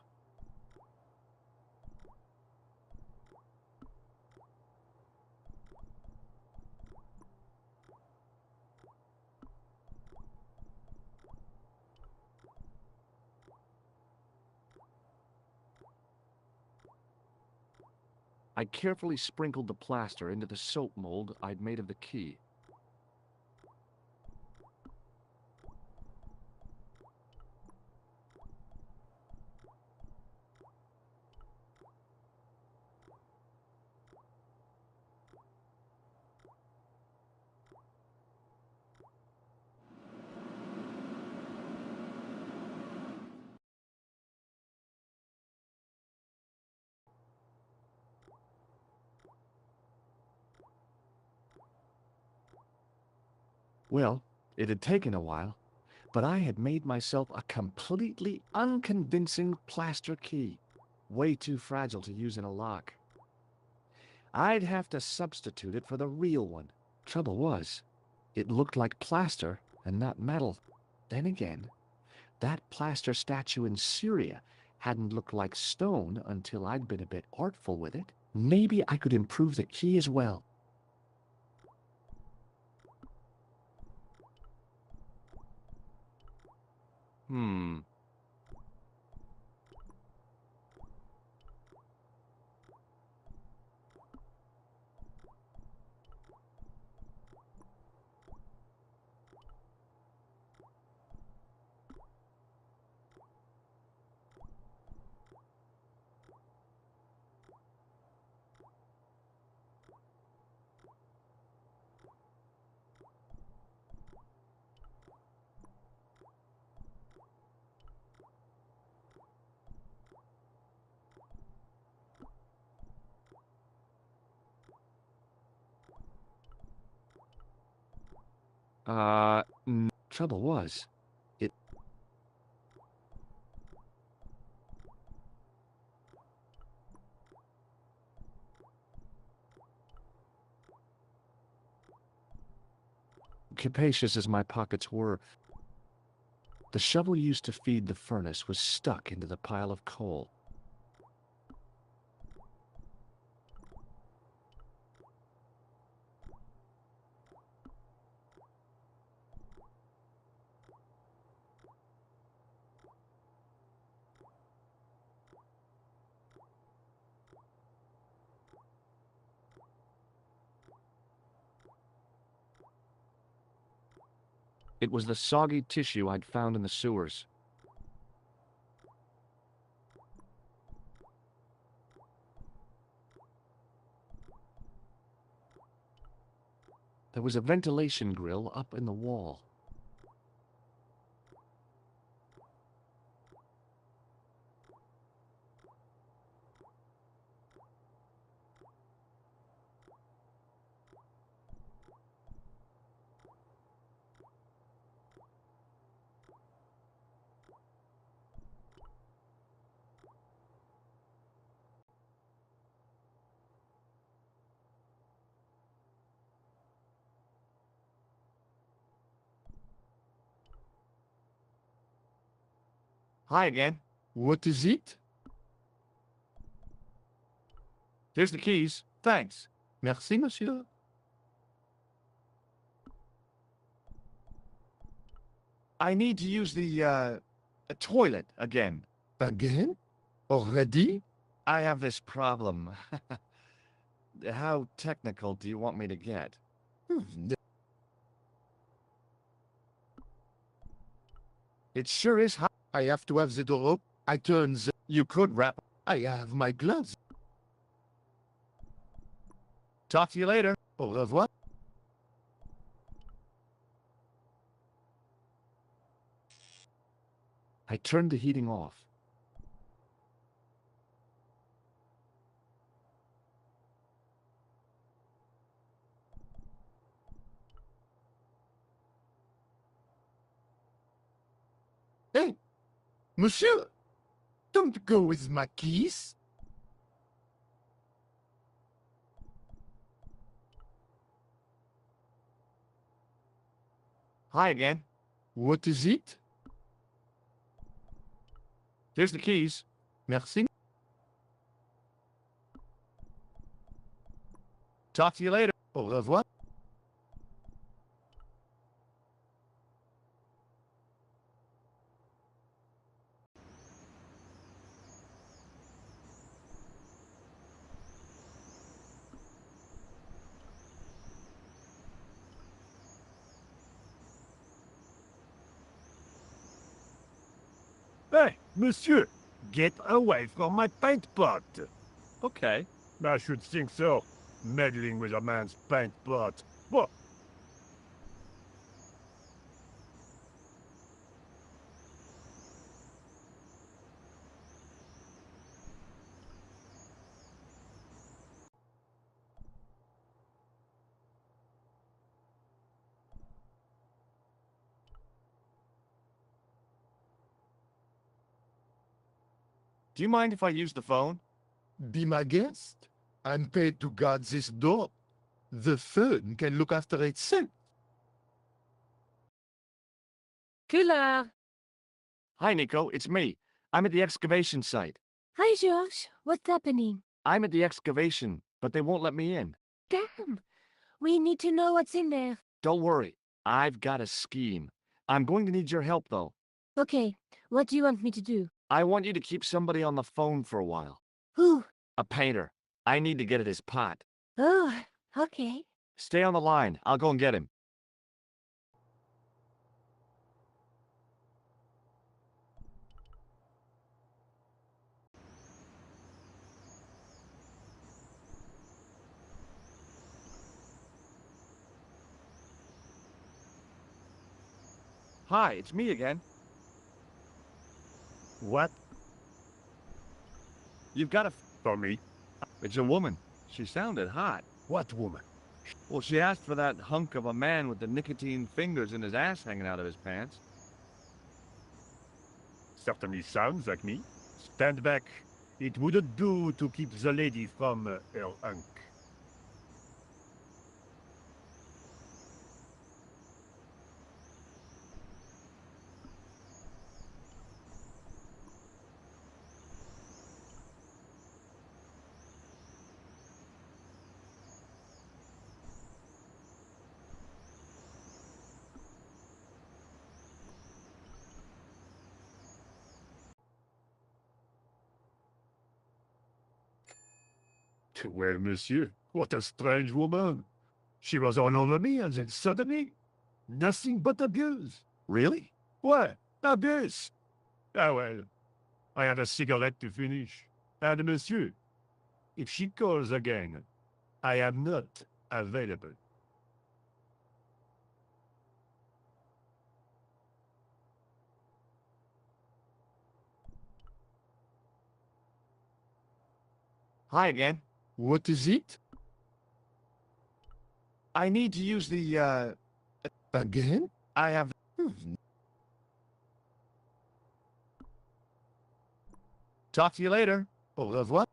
I carefully sprinkled the plaster into the soap mold I'd made of the key. Well, it had taken a while, but I had made myself a completely unconvincing plaster key, way too fragile to use in a lock. I'd have to substitute it for the real one. Trouble was, it looked like plaster and not metal. Then again, that plaster statue in Syria hadn't looked like stone until I'd been a bit artful with it. Maybe I could improve the key as well. Trouble was, it... Capacious as my pockets were, the shovel used to feed the furnace was stuck into the pile of coal. It was the soggy tissue I'd found in the sewers. There was a ventilation grill up in the wall. Hi again. What is it? Here's the keys. Thanks. Merci, monsieur. I need to use the toilet again. Again? Already? I have this problem. How technical do you want me to get? It sure is hot. I have to have the door open. I turn the... You could wrap. I have my gloves. Talk to you later. Au revoir. I turned the heating off. Hey, monsieur, don't go with my keys. Hi again. What is it? Here's the keys. Merci. Talk to you later. Au revoir. Hey, monsieur, get away from my paint pot. Okay. I should think so. Meddling with a man's paint pot. What? Do you mind if I use the phone? Be my guest. I'm paid to guard this door. The phone can look after itself. Killer! Hi, Nico. It's me. I'm at the excavation site. Hi, George. What's happening? I'm at the excavation, but they won't let me in. Damn! We need to know what's in there. Don't worry. I've got a scheme. I'm going to need your help, though. Okay, what do you want me to do? I want you to keep somebody on the phone for a while. Who? A painter. I need to get at his pot. Oh, okay. Stay on the line. I'll go and get him. Hi, it's me again. What? You've got a... For me? It's a woman. She sounded hot. What woman? Well, she asked for that hunk of a man with the nicotine fingers and his ass hanging out of his pants. Certainly sounds like me. Stand back. It wouldn't do to keep the lady from her hunk. Well, monsieur, what a strange woman. She was all over me, and then suddenly... Nothing but abuse. Really? What? Abuse? Ah well, I had a cigarette to finish. And monsieur, if she calls again, I am not available. Hi again. What is it? I need to use the, Again? I have... Talk to you later. Au revoir.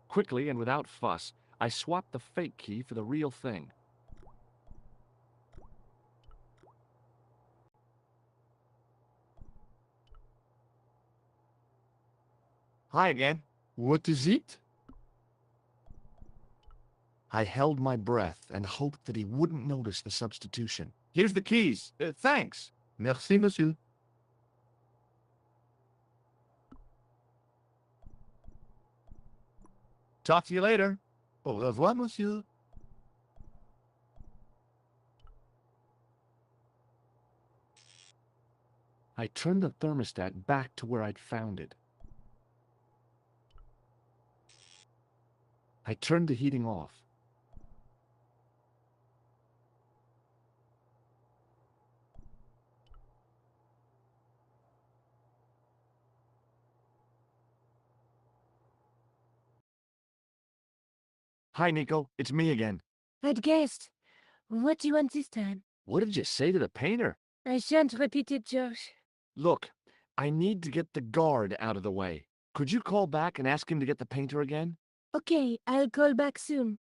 Quickly and without fuss, I swapped the fake key for the real thing. Hi again. What is it? I held my breath and hoped that he wouldn't notice the substitution. Here's the keys. Thanks. Merci, monsieur. Talk to you later. Au revoir, monsieur. I turned the thermostat back to where I'd found it. I turned the heating off. Hi, Nico. It's me again. I'd guessed. What do you want this time? What did you say to the painter? I shan't repeat it, Josh. Look, I need to get the guard out of the way. Could you call back and ask him to get the painter again? Okay, I'll call back soon.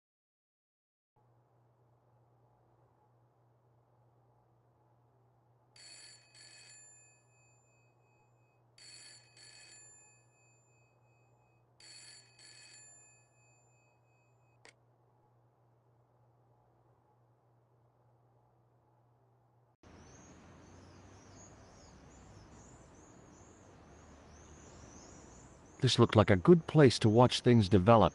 This looked like a good place to watch things develop.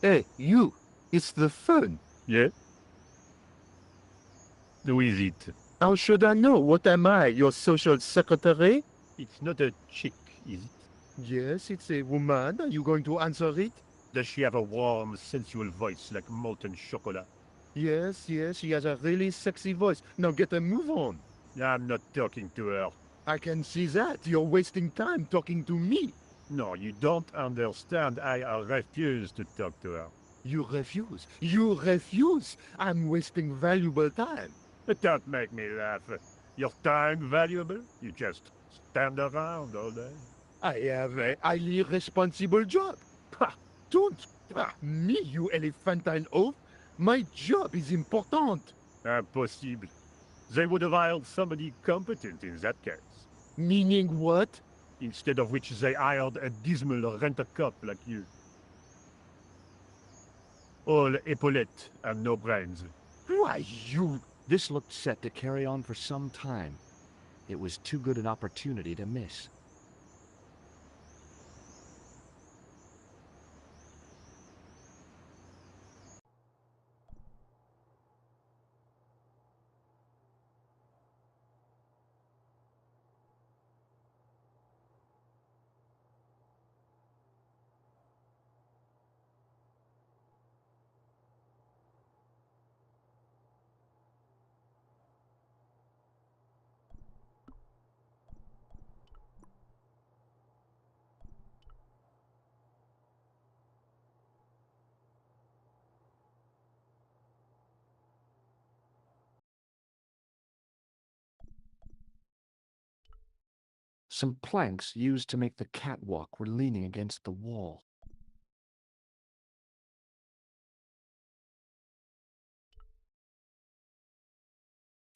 Hey, you! It's the phone. Yeah? Who is it? How should I know? What am I, your social secretary? It's not a chick, is it? Yes, it's a woman. Are you going to answer it? Does she have a warm, sensual voice like molten chocolate? Yes, she has a really sexy voice. Now get a move on. I'm not talking to her. I can see that. You're wasting time talking to me. No, you don't understand. I refuse to talk to her. You refuse. You refuse. I'm wasting valuable time. Don't make me laugh. Your time valuable? You just stand around all day. I have a highly responsible job. Ha! Don't. Me, you elephantine oaf. My job is important. Impossible. They would have hired somebody competent in that case. Meaning what? Instead of which they hired a dismal rent-a-cop like you. All epaulettes and no brains. Why, you... This looked set to carry on for some time. It was too good an opportunity to miss. Some planks used to make the catwalk were leaning against the wall.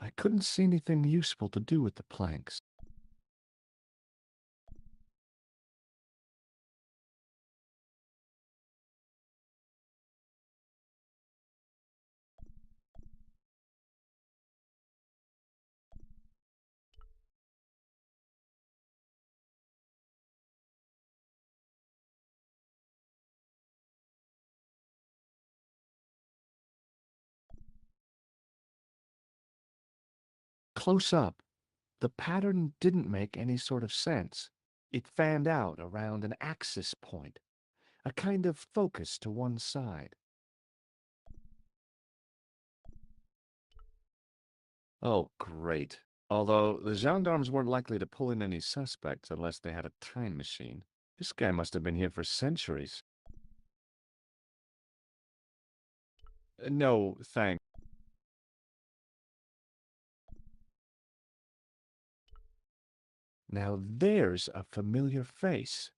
I couldn't see anything useful to do with the planks. Close up, the pattern didn't make any sort of sense. It fanned out around an axis point, a kind of focus to one side. Oh, great. Although the gendarmes weren't likely to pull in any suspects unless they had a time machine. This guy must have been here for centuries. No, thanks. Now there's a familiar face.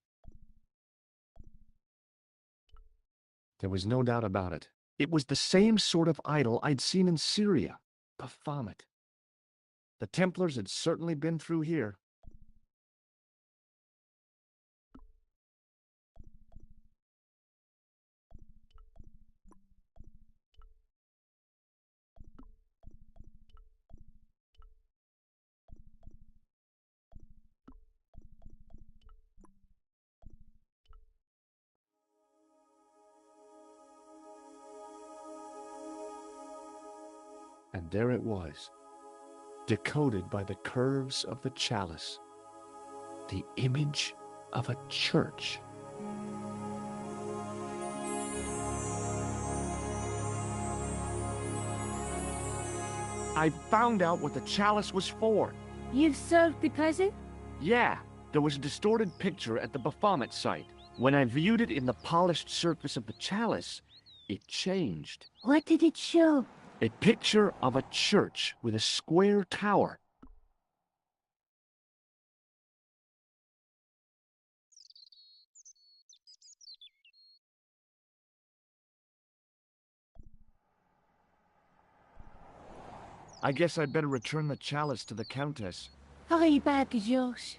There was no doubt about it. It was the same sort of idol I'd seen in Syria, Baphomet. The Templars had certainly been through here. And there it was, decoded by the curves of the chalice, the image of a church. I found out what the chalice was for. You've solved the puzzle? Yeah, there was a distorted picture at the Baphomet site. When I viewed it in the polished surface of the chalice, it changed. What did it show? A picture of a church with a square tower. I guess I'd better return the chalice to the Countess. Hurry back, Georges.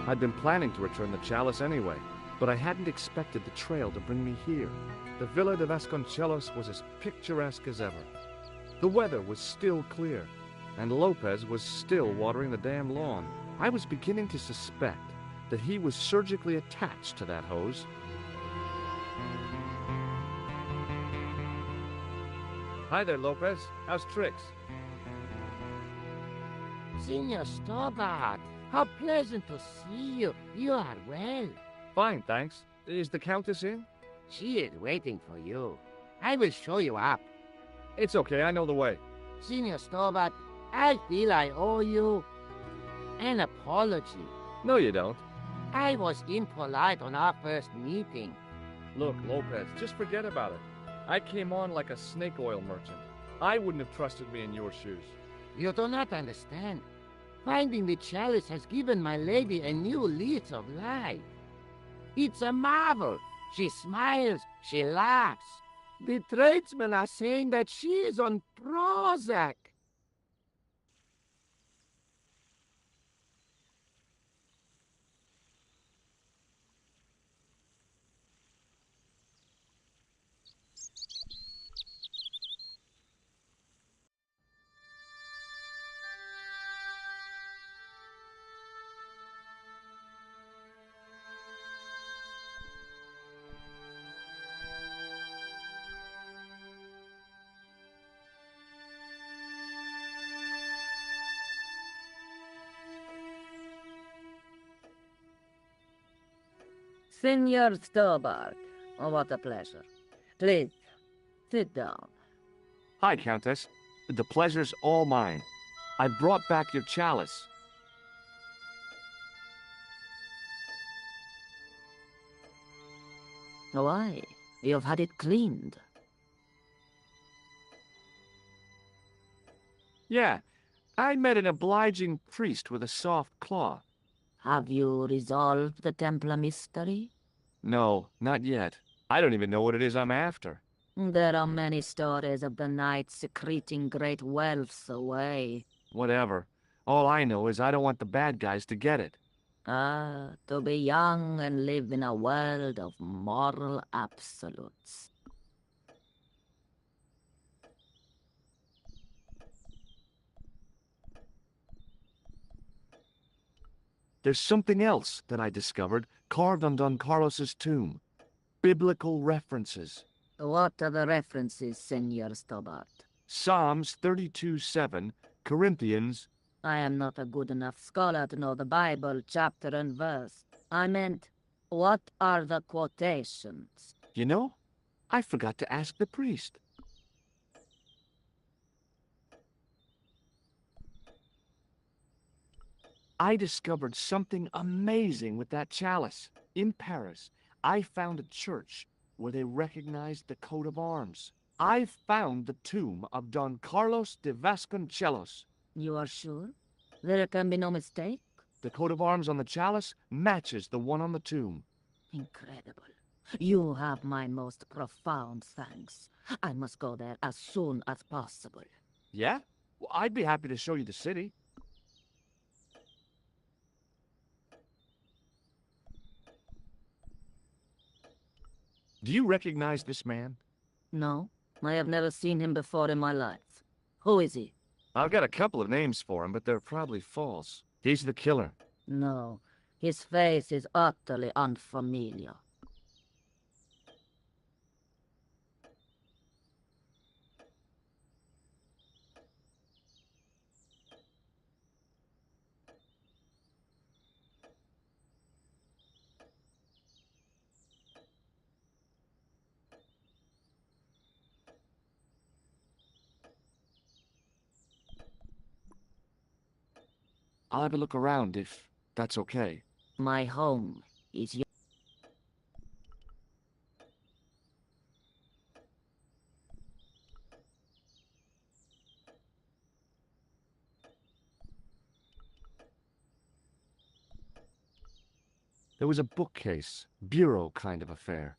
I'd been planning to return the chalice anyway, but I hadn't expected the trail to bring me here. The Villa de Vasconcelos was as picturesque as ever. The weather was still clear, and Lopez was still watering the damn lawn. I was beginning to suspect that he was surgically attached to that hose. Hi there, Lopez. How's tricks? Senor Stobart, how pleasant to see you. You are well. Fine, thanks. Is the Countess in? She is waiting for you. I will show you up. It's okay, I know the way. Senor Stobart, I feel I owe you an apology. No, you don't. I was impolite on our first meeting. Look, Lopez, just forget about it. I came on like a snake oil merchant. I wouldn't have trusted me in your shoes. You do not understand. Finding the chalice has given my lady a new lease of life. It's a marvel. She smiles, she laughs. The tradesmen are saying that she is on Prozac. Senor Stobart, Oh, what a pleasure. Please, sit down. Hi, Countess. The pleasure's all mine. I brought back your chalice. Why? You've had it cleaned. Yeah, I met an obliging priest with a soft claw. Have you resolved the Templar mystery? No, not yet. I don't even know what it is I'm after. There are many stories of the knight secreting great wealths away. Whatever. All I know is I don't want the bad guys to get it. Ah, to be young and live in a world of moral absolutes. There's something else that I discovered carved on Don Carlos's tomb. Biblical references. What are the references, Senor Stobart? Psalms 32:7, Corinthians. I am not a good enough scholar to know the Bible chapter and verse. I meant, what are the quotations? You know, I forgot to ask the priest. I discovered something amazing with that chalice. In Paris, I found a church where they recognized the coat of arms. I found the tomb of Don Carlos de Vasconcelos. You are sure? There can be no mistake? The coat of arms on the chalice matches the one on the tomb. Incredible. You have my most profound thanks. I must go there as soon as possible. Yeah? Well, I'd be happy to show you the city. Do you recognize this man? No, I have never seen him before in my life. Who is he? I've got a couple of names for him, but they're probably false. He's the killer. No, his face is utterly unfamiliar. I'll have a look around if that's okay. My home is your... There was a bookcase, bureau kind of affair.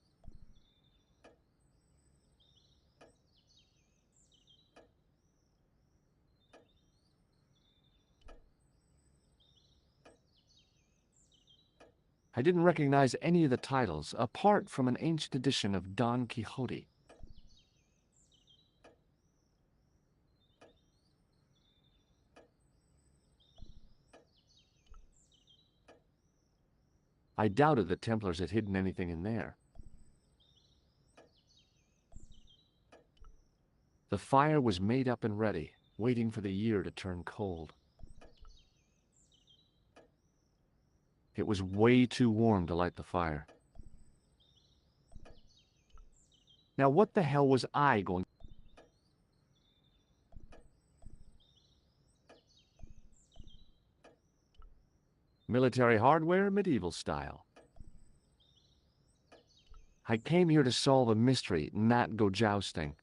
I didn't recognize any of the titles, apart from an ancient edition of Don Quixote. I doubted the Templars had hidden anything in there. The fire was made up and ready, waiting for the year to turn cold. It was way too warm to light the fire. Now what the hell was I going... Military hardware, medieval style. I came here to solve a mystery, not go jousting.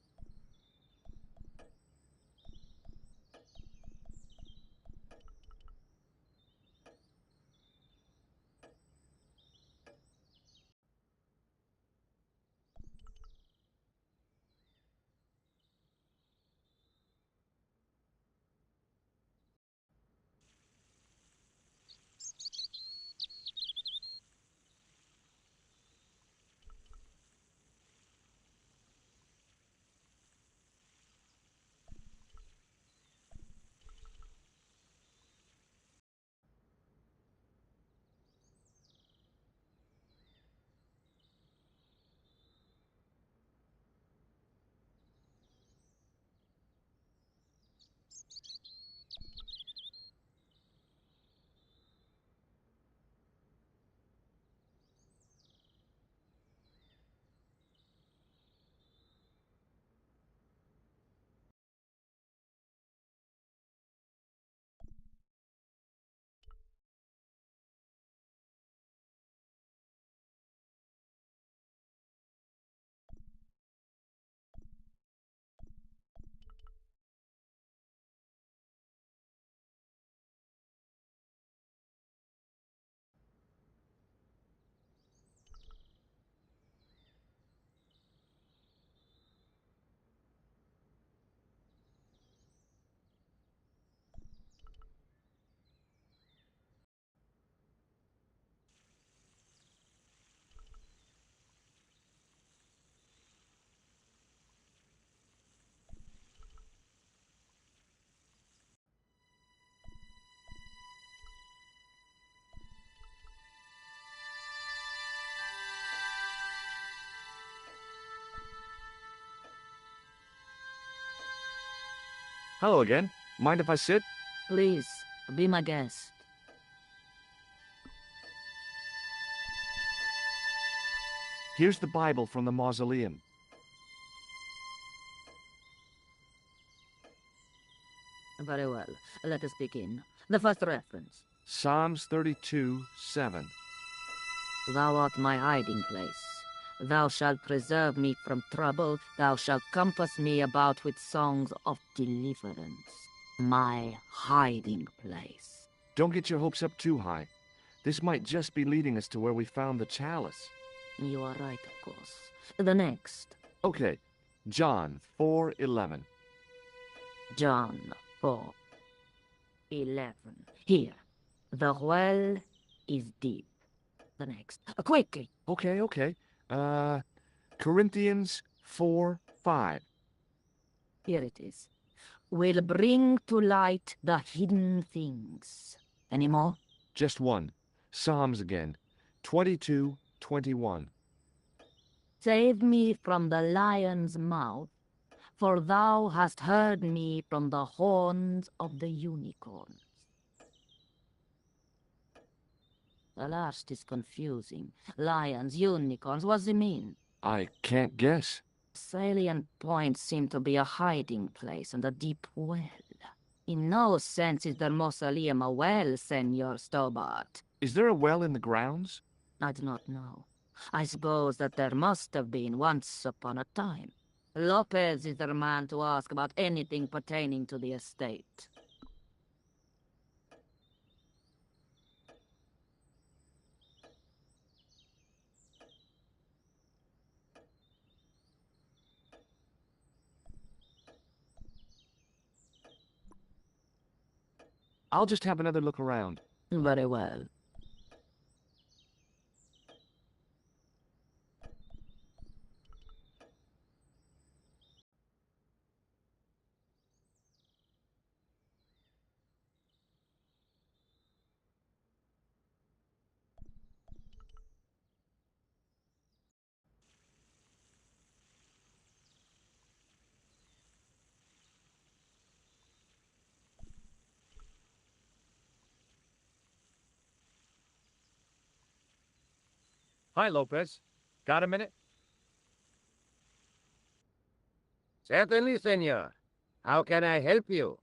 Hello again. Mind if I sit? Please, be my guest. Here's the Bible from the mausoleum. Very well. Let us begin. The first reference. Psalms 32:7. Thou art my hiding place. Thou shalt preserve me from trouble. Thou shalt compass me about with songs of deliverance. My hiding place. Don't get your hopes up too high. This might just be leading us to where we found the chalice. You are right, of course. The next. Okay, John 4:11. John 4:11. Here. The well is deep. The next. Quickly. Okay. Corinthians 4:5. Here it is. Will bring to light the hidden things. Any more? Just one. Psalms again. 22:21. Save me from the lion's mouth, for thou hast heard me from the horns of the unicorns. The last is confusing. Lions, unicorns, what does it mean? I can't guess. Salient points seem to be a hiding place and a deep well. In no sense is the mausoleum a well, Senor Stobart. Is there a well in the grounds? I do not know. I suppose that there must have been once upon a time. Lopez is the man to ask about anything pertaining to the estate. I'll just have another look around. Very well. Hi, Lopez. Got a minute? Certainly, senor. How can I help you?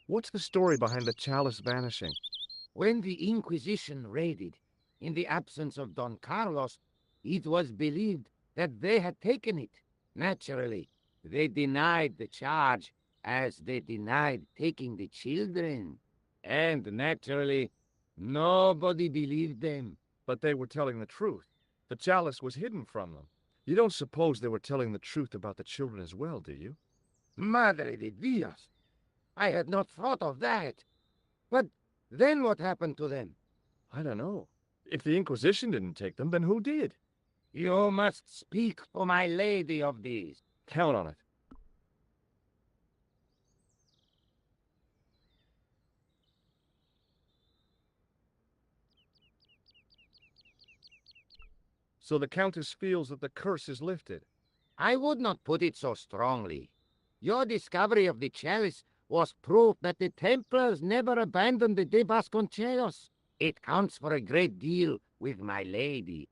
What's the story behind the chalice vanishing? When the Inquisition raided, in the absence of Don Carlos, it was believed that they had taken it. Naturally, they denied the charge, as they denied taking the children. And naturally, nobody believed them. But they were telling the truth. The chalice was hidden from them. You don't suppose they were telling the truth about the children as well, do you? Madre de Dios! I had not thought of that. But then what happened to them? I don't know. If the Inquisition didn't take them, then who did? You must speak to my lady of this. Count on it. So the Countess feels that the curse is lifted. I would not put it so strongly. Your discovery of the chalice was proof that the Templars never abandoned the de Vasconcelos. It counts for a great deal with my lady.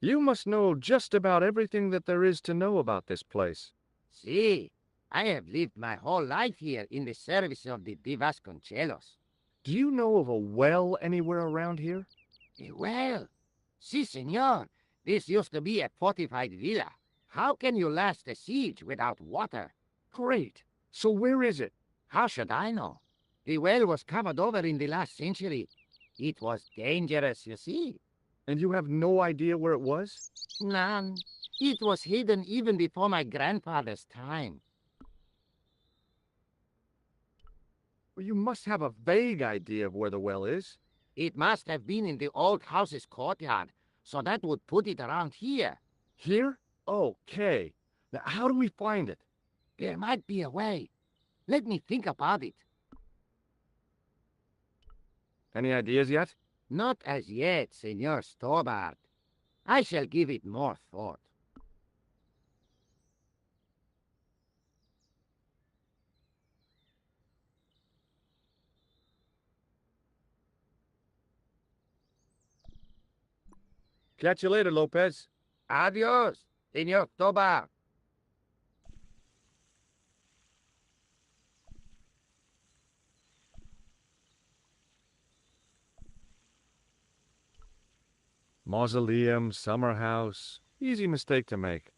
You must know just about everything that there is to know about this place. See, I have lived my whole life here in the service of the de Vasconcelos. Do you know of a well anywhere around here? Well, si, senor. This used to be a fortified villa. How can you last a siege without water? Great. So where is it? How should I know? The well was covered over in the last century. It was dangerous, you see. And you have no idea where it was? None. It was hidden even before my grandfather's time. Well, you must have a vague idea of where the well is. It must have been in the old house's courtyard, so that would put it around here. Here? Okay. Now, how do we find it? There might be a way. Let me think about it. Any ideas yet? Not as yet, Senor Stobart. I shall give it more thought. Catch you later, Lopez. Adios, Senor Tobar. Mausoleum, summer house. Easy mistake to make.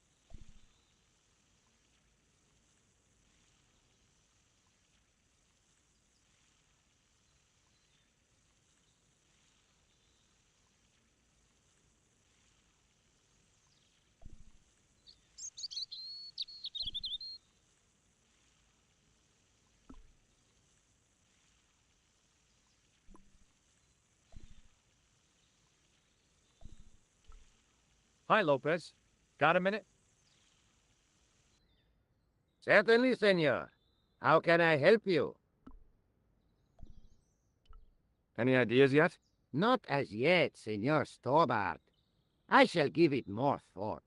Hi, Lopez. Got a minute? Certainly, senor. How can I help you? Any ideas yet? Not as yet, Senor Stobart. I shall give it more thought.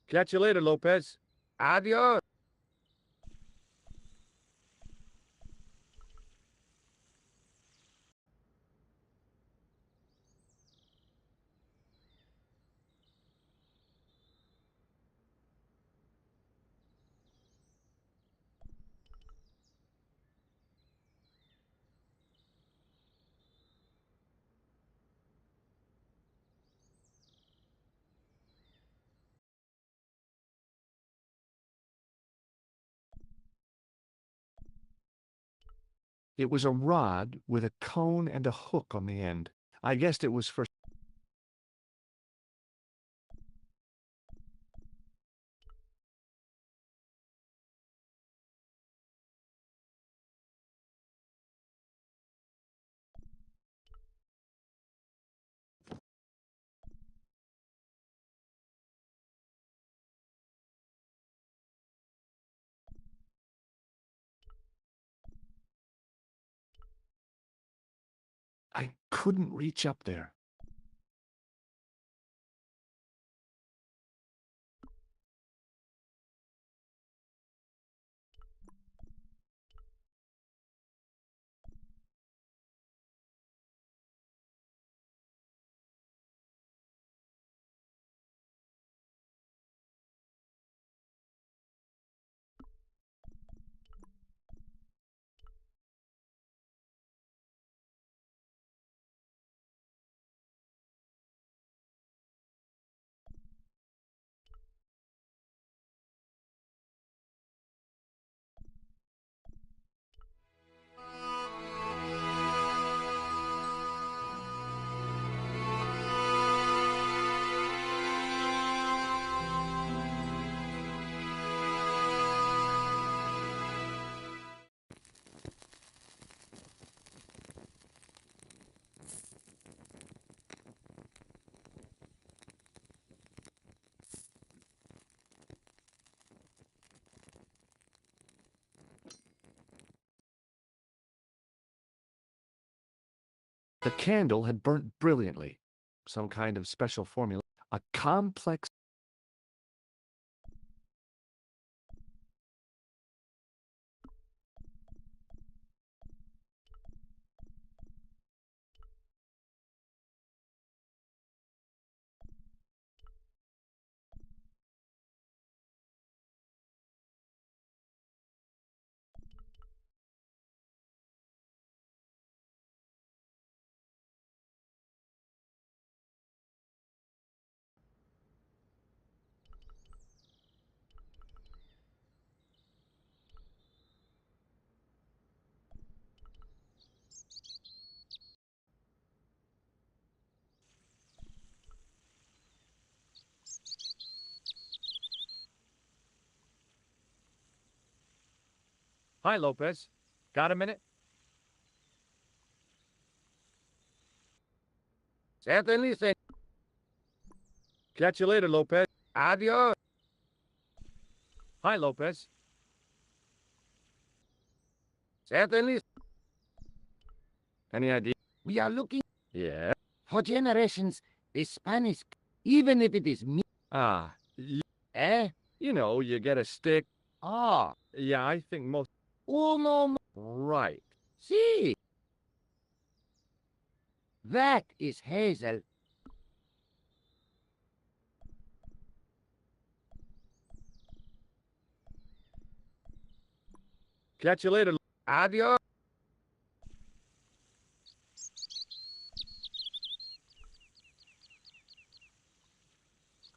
Catch you later, Lopez. Adios. It was a rod with a cone and a hook on the end. I guessed it was for... I couldn't reach up there. The candle had burnt brilliantly. Some kind of special formula. A complex... Hi, Lopez. Got a minute? Certainly, senor. Catch you later, Lopez. Adios. Hi, Lopez. Certainly, Any idea? we are looking Yeah. for generations the Spanish, even if it is me. Ah, Eh? you know, you get a stick. Ah, Yeah, I think most... uno, Right. see. That is Hazel. Catch you later. Adios.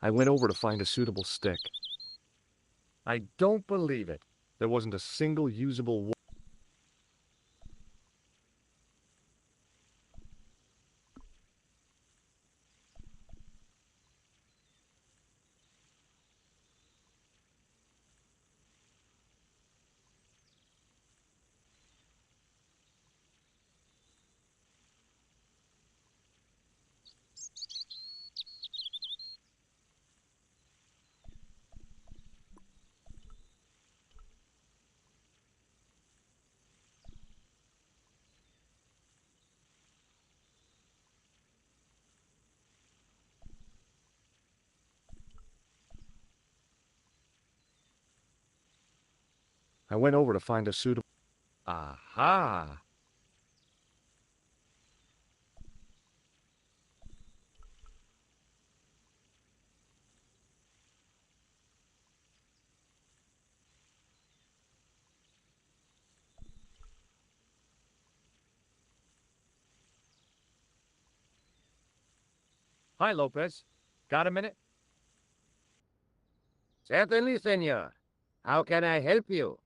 I went over to find a suitable stick. I don't believe it. There wasn't a single usable one. I went over to find a suitable... Aha! Hi, Lopez. Got a minute? Certainly, senor. How can I help you?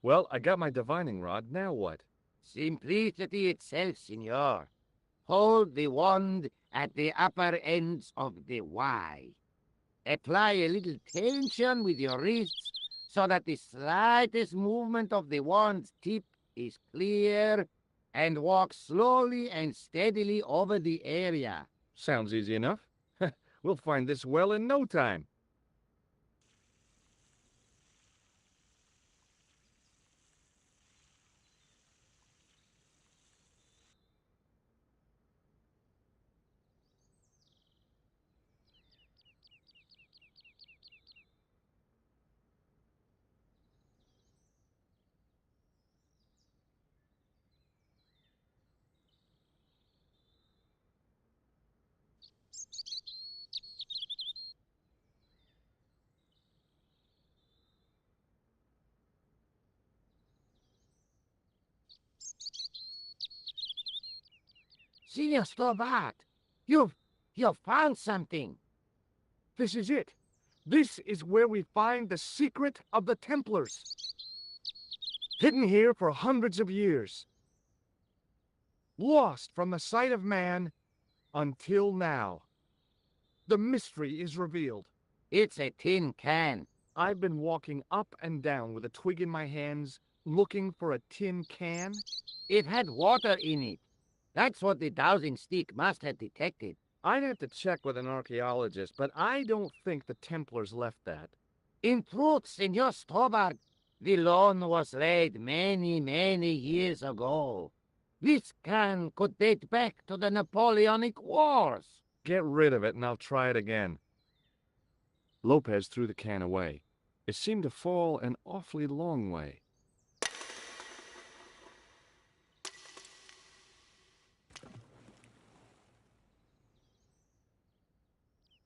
Well, I got my divining rod. Now what? Simplicity itself, senor. Hold the wand at the upper ends of the Y. Apply a little tension with your wrists so that the slightest movement of the wand's tip is clear, and walk slowly and steadily over the area. Sounds easy enough. We'll find this well in no time. Senor Stobart, you've found something. This is it. This is where we find the secret of the Templars. Hidden here for hundreds of years. Lost from the sight of man until now. The mystery is revealed. It's a tin can. I've been walking up and down with a twig in my hands, looking for a tin can. It had water in it. That's what the dowsing stick must have detected. I'd have to check with an archaeologist, but I don't think the Templars left that. In truth, Senor Stobart, the loan was laid many, many years ago. This can could date back to the Napoleonic Wars. Get rid of it and I'll try it again. Lopez threw the can away. It seemed to fall an awfully long way.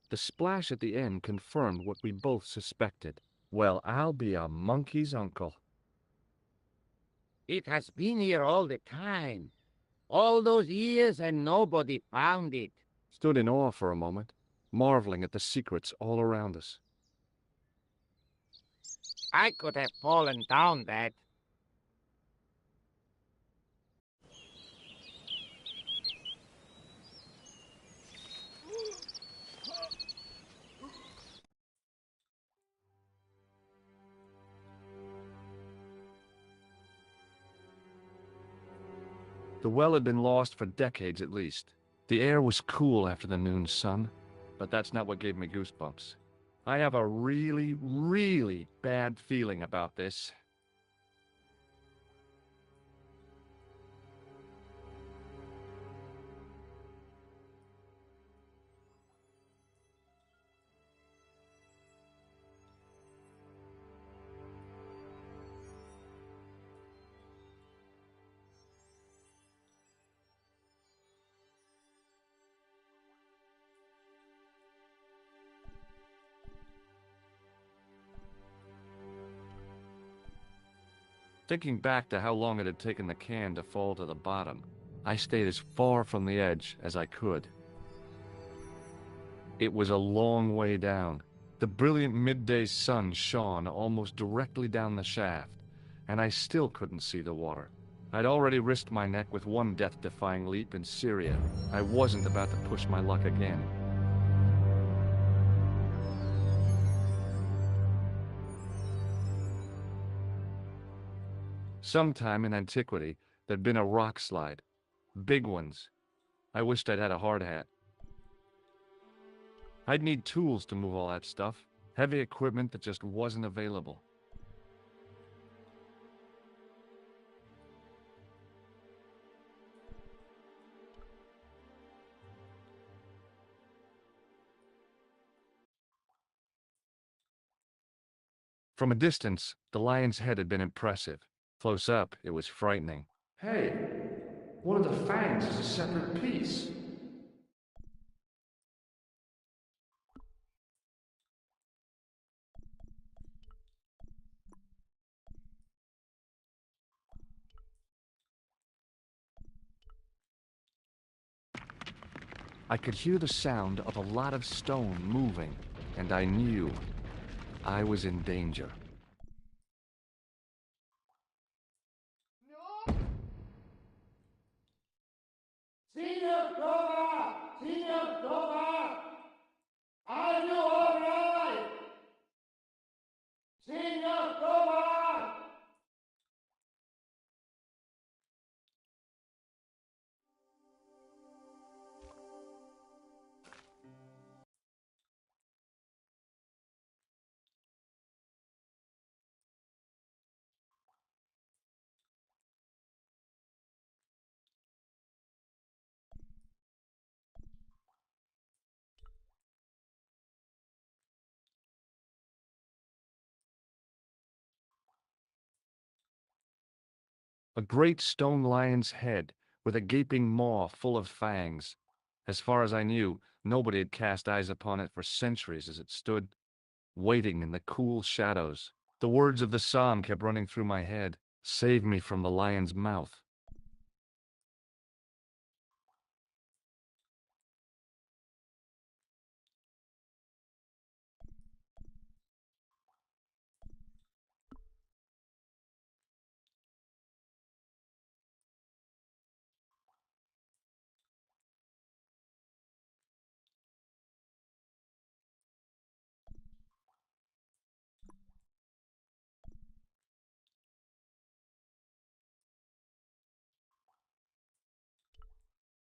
The splash at the end confirmed what we both suspected. Well, I'll be a monkey's uncle. It has been here all the time. All those years and nobody found it. Stood in awe for a moment, marveling at the secrets all around us. I could have fallen down that. The well had been lost for decades at least. The air was cool after the noon sun, but that's not what gave me goosebumps. I have a really, really bad feeling about this. Thinking back to how long it had taken the can to fall to the bottom, I stayed as far from the edge as I could. It was a long way down. The brilliant midday sun shone almost directly down the shaft, and I still couldn't see the water. I'd already risked my neck with one death-defying leap in Syria. I wasn't about to push my luck again. Sometime in antiquity, there'd been a rock slide. Big ones. I wished I'd had a hard hat. I'd need tools to move all that stuff. Heavy equipment that just wasn't available. From a distance, the lion's head had been impressive. Close up, it was frightening. Hey, one of the fangs is a separate piece. I could hear the sound of a lot of stone moving, and I knew I was in danger. Senior Cobra! Senior Cobra! Are you all right? Senior Cobra! A great stone lion's head, with a gaping maw full of fangs. As far as I knew, nobody had cast eyes upon it for centuries as it stood, waiting in the cool shadows. The words of the psalm kept running through my head. Save me from the lion's mouth.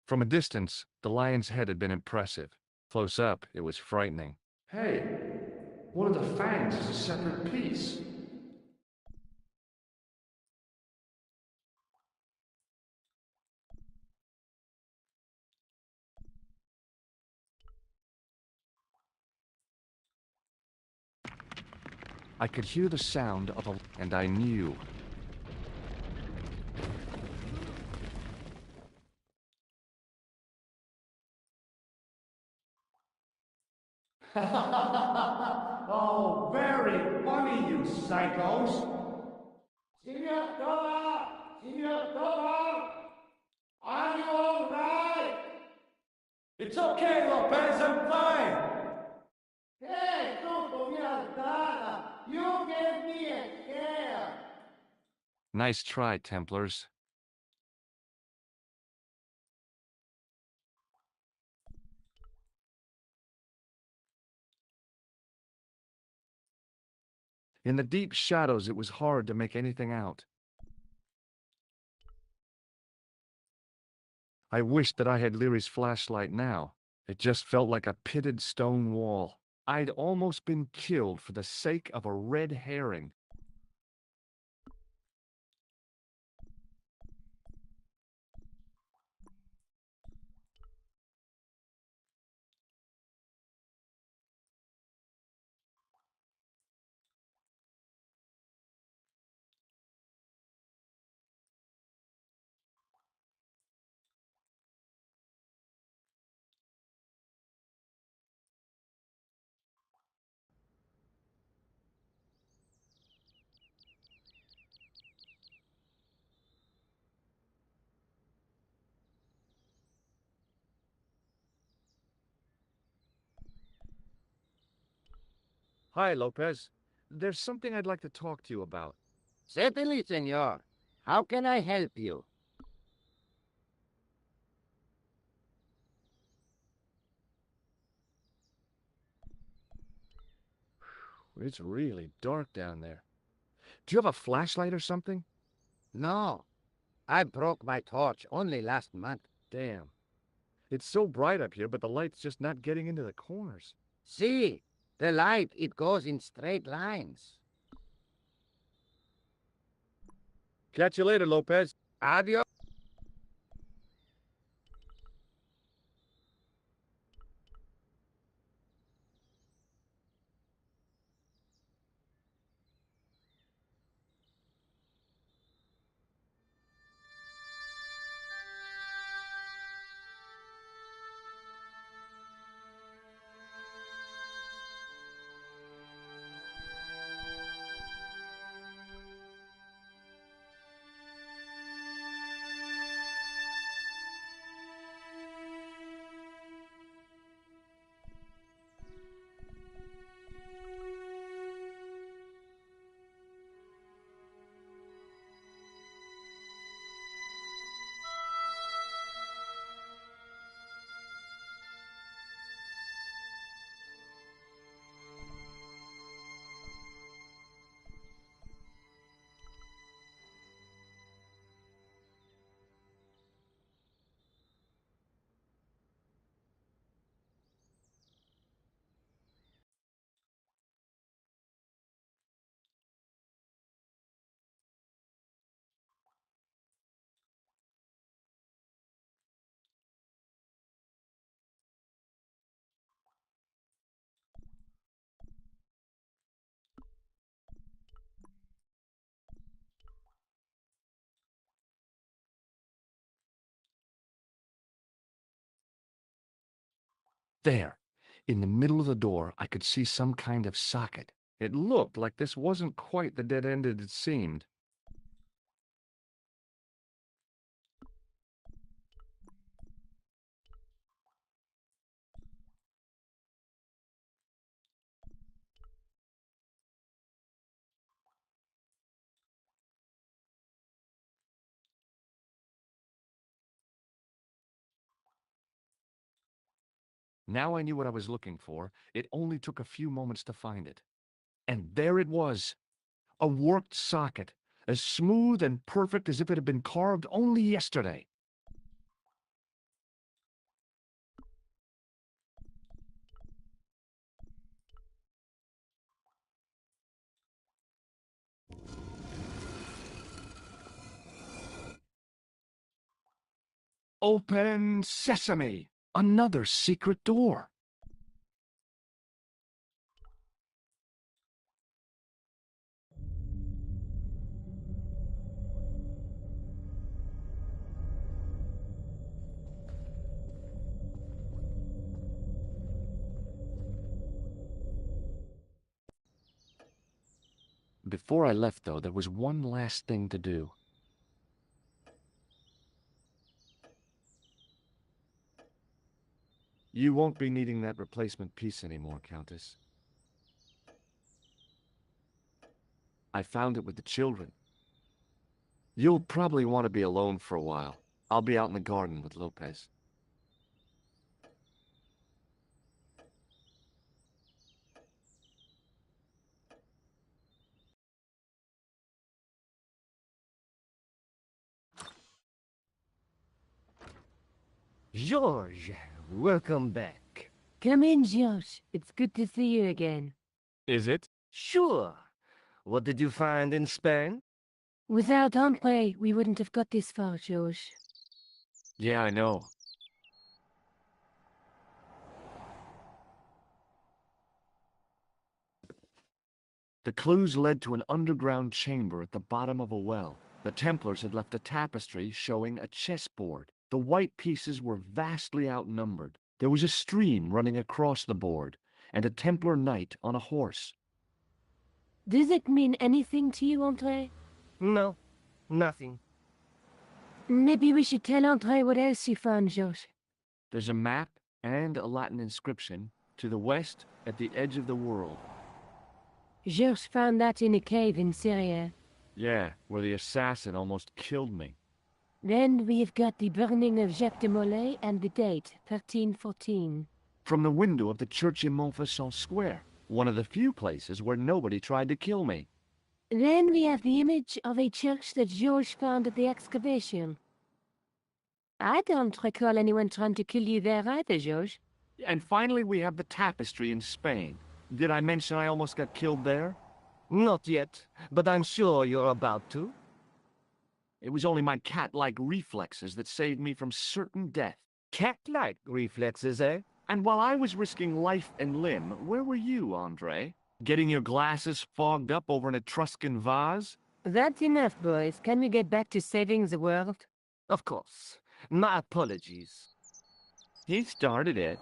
From a distance, the lion's head had been impressive. Close up, it was frightening. Hey, one of the fangs is a separate piece. I could hear the sound of a... and I knew. Oh, very funny, you psychos! Senior Cobra! Senior Cobra! Are you all right? It's okay, Lopez, I'm fine. Hey, Tuco, mira cara! You gave me a scare! Nice try, Templars. In the deep shadows, it was hard to make anything out. I wished that I had Leary's flashlight now. It just felt like a pitted stone wall. I'd almost been killed for the sake of a red herring. Hi, Lopez. There's something I'd like to talk to you about. Certainly, senor. How can I help you? It's really dark down there. Do you have a flashlight or something? No. I broke my torch only last month. Damn. It's so bright up here, but the light's just not getting into the corners. See, the light, it goes in straight lines. Catch you later, Lopez. Adios. There, in the middle of the door, I could see some kind of socket. It looked like this wasn't quite the dead end it seemed. Now I knew what I was looking for. It only took a few moments to find it. And there it was, a worked socket, as smooth and perfect as if it had been carved only yesterday. Open sesame! Another secret door. Before I left, though, there was one last thing to do. You won't be needing that replacement piece anymore, Countess. I found it with the children. You'll probably want to be alone for a while. I'll be out in the garden with Lopez. George, welcome back. Come in, George. It's good to see you again. Is it? Sure. What did you find in Spain? Without Andre, we wouldn't have got this far, George. Yeah, I know. The clues led to an underground chamber at the bottom of a well. The Templars had left a tapestry showing a chessboard. The white pieces were vastly outnumbered. There was a stream running across the board, and a Templar knight on a horse. Does it mean anything to you, Andre? No, nothing. Maybe we should tell Andre what else you found, George. There's a map and a Latin inscription to the west at the edge of the world. George found that in a cave in Syria. Yeah, where the assassin almost killed me. Then we've got the burning of Jacques de Molay and the date, 1314. From the window of the church in Montfaucon Square, one of the few places where nobody tried to kill me. Then we have the image of a church that George found at the excavation. I don't recall anyone trying to kill you there either, George. And finally we have the tapestry in Spain. Did I mention I almost got killed there? Not yet, but I'm sure you're about to. It was only my cat-like reflexes that saved me from certain death. Cat-like reflexes, eh? And while I was risking life and limb, where were you, Andre? Getting your glasses fogged up over an Etruscan vase? That's enough, boys. Can we get back to saving the world? Of course. My apologies. He started it.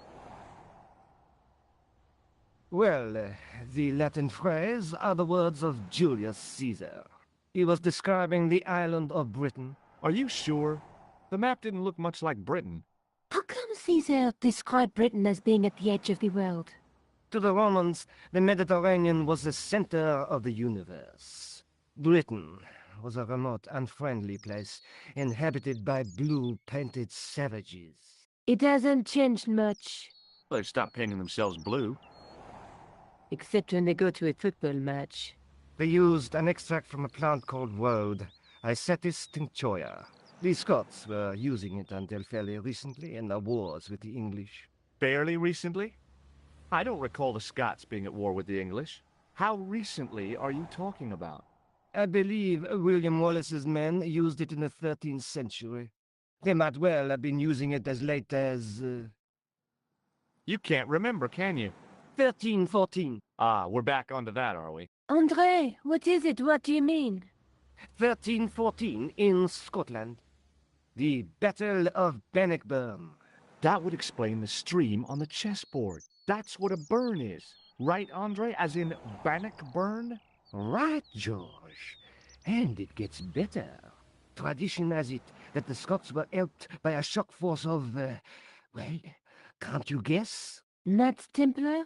Well, the Latin phrase are the words of Julius Caesar. He was describing the island of Britain. Are you sure? The map didn't look much like Britain. How come Caesar described Britain as being at the edge of the world? To the Romans, the Mediterranean was the center of the universe. Britain was a remote, unfriendly place, inhabited by blue-painted savages. It hasn't changed much. They've stopped painting themselves blue. Except when they go to a football match. They used an extract from a plant called woad, Isetis tinctoria. The Scots were using it until fairly recently in the wars with the English. Fairly recently? I don't recall the Scots being at war with the English. How recently are you talking about? I believe William Wallace's men used it in the 13th century. They might well have been using it as late as... You can't remember, can you? 1314. Ah, we're back onto that, are we? Andre, what is it? What do you mean? 1314 in Scotland. The Battle of Bannockburn. That would explain the stream on the chessboard. That's what a burn is. Right, Andre? As in Bannockburn? Right, George. And it gets better. Tradition has it that the Scots were helped by a shock force of, well, can't you guess? Knights Templar?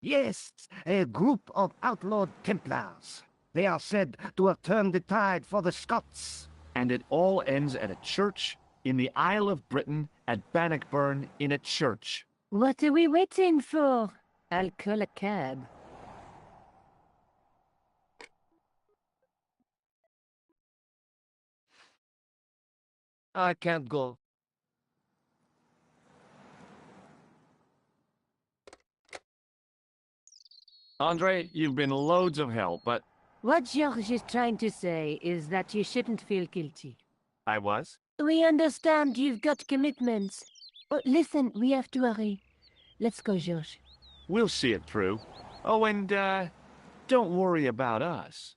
Yes, a group of outlawed Templars. They are said to have turned the tide for the Scots. And it all ends at a church in the Isle of Britain at Bannockburn in a church. What are we waiting for? I'll call a cab. I can't go. Andre, you've been loads of help, but... What George is trying to say is that you shouldn't feel guilty. I was? We understand you've got commitments. Oh, listen, we have to hurry. Let's go, George. We'll see it through. Oh, and, don't worry about us.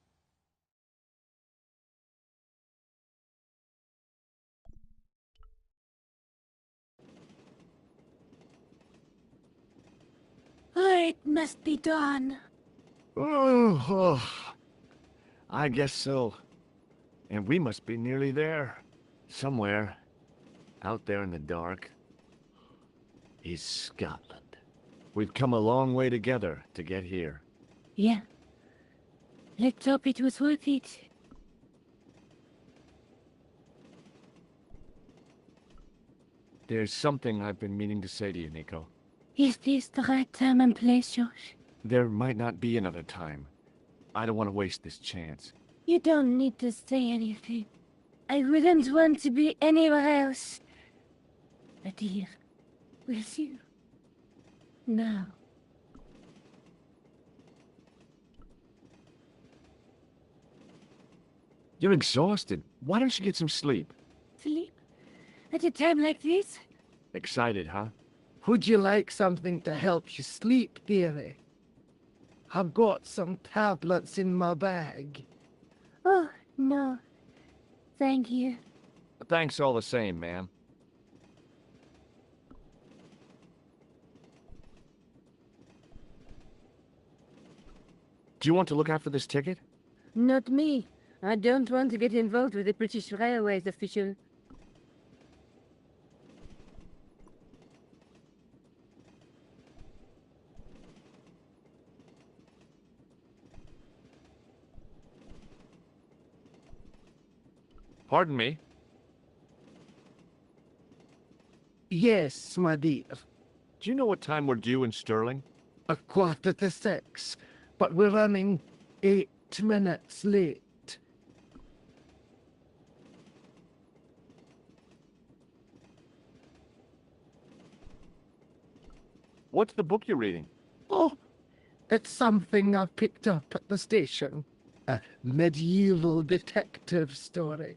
It must be done. Oh, I guess so. And we must be nearly there. Somewhere, out there in the dark, is Scotland. We've come a long way together to get here. Yeah. Let's hope it was worth it. There's something I've been meaning to say to you, Nico. Is this the right time and place, Josh? There might not be another time. I don't want to waste this chance. You don't need to say anything. I wouldn't want to be anywhere else. But here, with you. now. You're exhausted. Why don't you get some sleep? Sleep? At a time like this? Excited, huh? Would you like something to help you sleep, dearie? I've got some tablets in my bag. Oh, no. Thank you. Thanks all the same, ma'am. Do you want to look after this ticket? Not me. I don't want to get involved with the British Railways official. Pardon me? Yes, my dear. Do you know what time we're due in Stirling? 6:15, but we're running 8 minutes late. What's the book you're reading? Oh, it's something I picked up at the station. A medieval detective story.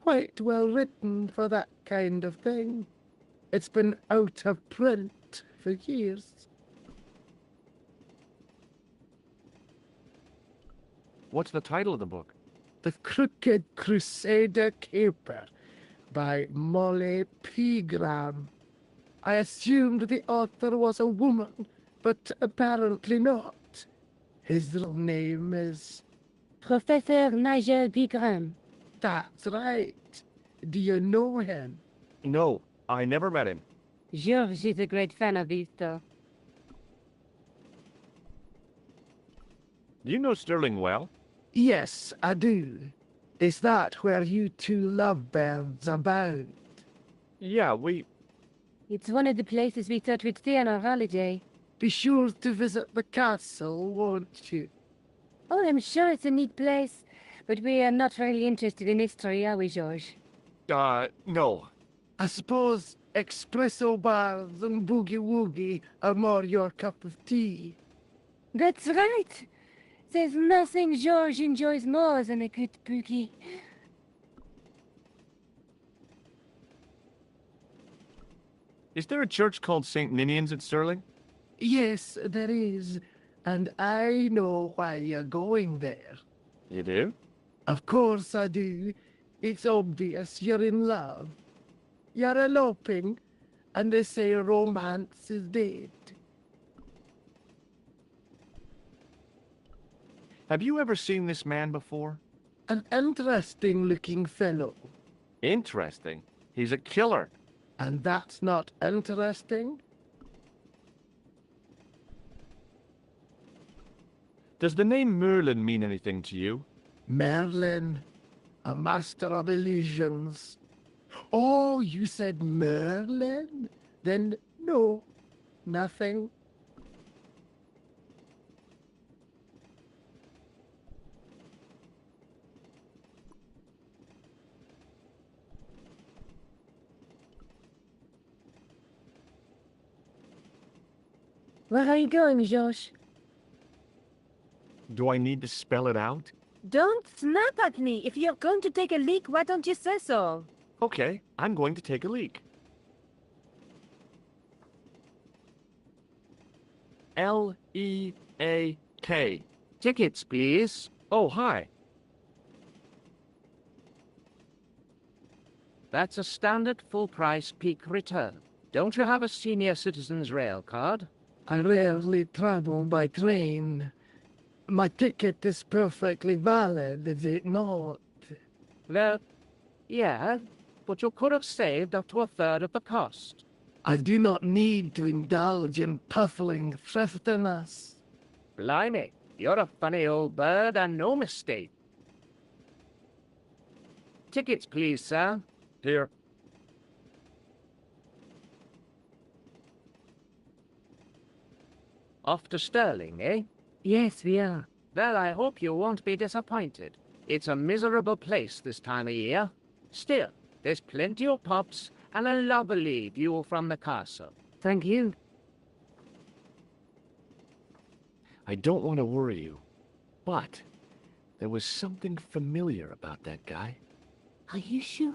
Quite well written for that kind of thing. It's been out of print for years. What's the title of the book? The Crooked Crusader Caper by Molly Pegram. I assumed the author was a woman, but apparently not. His real name is... Professor Nigel Pegram. That's right. Do you know him? No, I never met him. George is a great fan of Easter. Do you know Stirling well? Yes, I do. Is that where you two lovebirds abound? Yeah, It's one of the places we thought we'd stay on our holiday. Be sure to visit the castle, won't you? Oh, I'm sure it's a neat place, but we are not really interested in history, are we, George? No. I suppose espresso bars and boogie-woogie are more your cup of tea. That's right. There's nothing George enjoys more than a good boogie. Is there a church called St. Ninian's at Stirling? Yes, there is, and I know why you're going there. You do? Of course I do. It's obvious you're in love. You're eloping, and they say romance is dead. Have you ever seen this man before? An interesting-looking fellow. Interesting. He's a killer. And that's not interesting? Does the name Merlin mean anything to you? Merlin, a master of illusions. Oh, you said Merlin? Then no, nothing. Where are you going, George? Do I need to spell it out? Don't snap at me. If you're going to take a leak, why don't you say so? Okay, I'm going to take a leak. L-E-A-K. Tickets, please. Oh, hi. That's a standard full-price peak return. Don't you have a senior citizen's rail card? I rarely travel by train. My ticket is perfectly valid, is it not? Well, yeah, but you could have saved up to a third of the cost. I do not need to indulge in puffling thriftiness. Blimey, you're a funny old bird and no mistake. Tickets, please, sir. Here. Off to Stirling, eh? Yes, we are. Well, I hope you won't be disappointed. It's a miserable place this time of year. Still, there's plenty of pubs and a lovely view from the castle. Thank you. I don't want to worry you, but there was something familiar about that guy. Are you sure?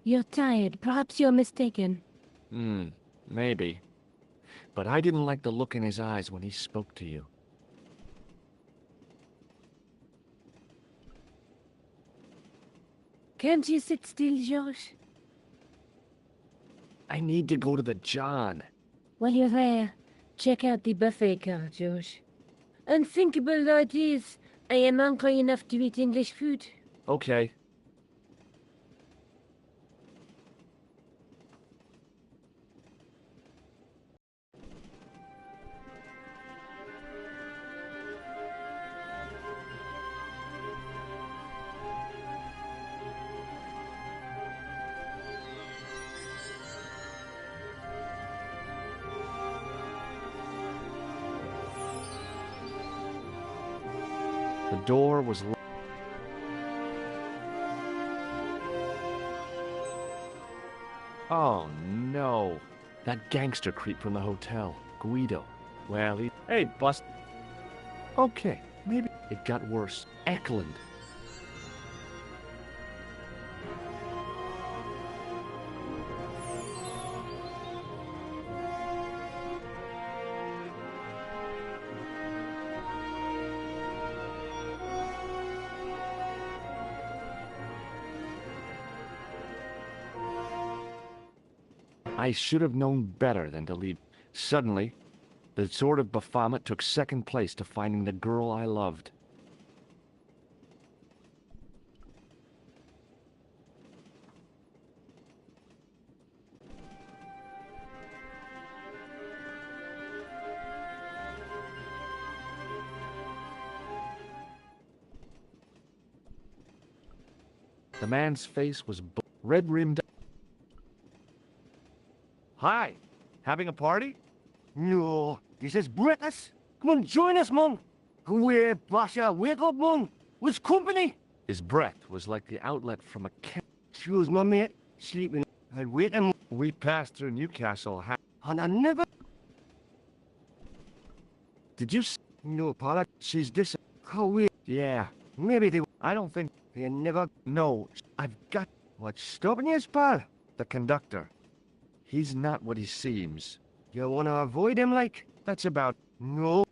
You're tired. Perhaps you're mistaken. Maybe. But I didn't like the look in his eyes when he spoke to you. Can't you sit still, George? I need to go to the John. While you're there, check out the buffet car, George. Unthinkable though it is, I am hungry enough to eat English food. Okay. The door was locked. Oh, no. That gangster creep from the hotel, Guido. Well, he... Hey, bust... Okay, maybe it got worse. Eklund. I should have known better than to leave. Suddenly, the sword of Baphomet took second place to finding the girl I loved. The man's face was red-rimmed. Hi, having a party? No, this is British. Come on, join us, man. We're Basha, wake up, man. What's company? His breath was like the outlet from a cat. Choose my mate, sleeping. I'd wait him. We passed through Newcastle. And I never... Did you No, Paula, she's this... Oh, wait. Yeah. Maybe they... I don't think... They never... No, I've got... What's stopping you, pal? The conductor. He's not what he seems. You want to avoid him, like? That's about... No.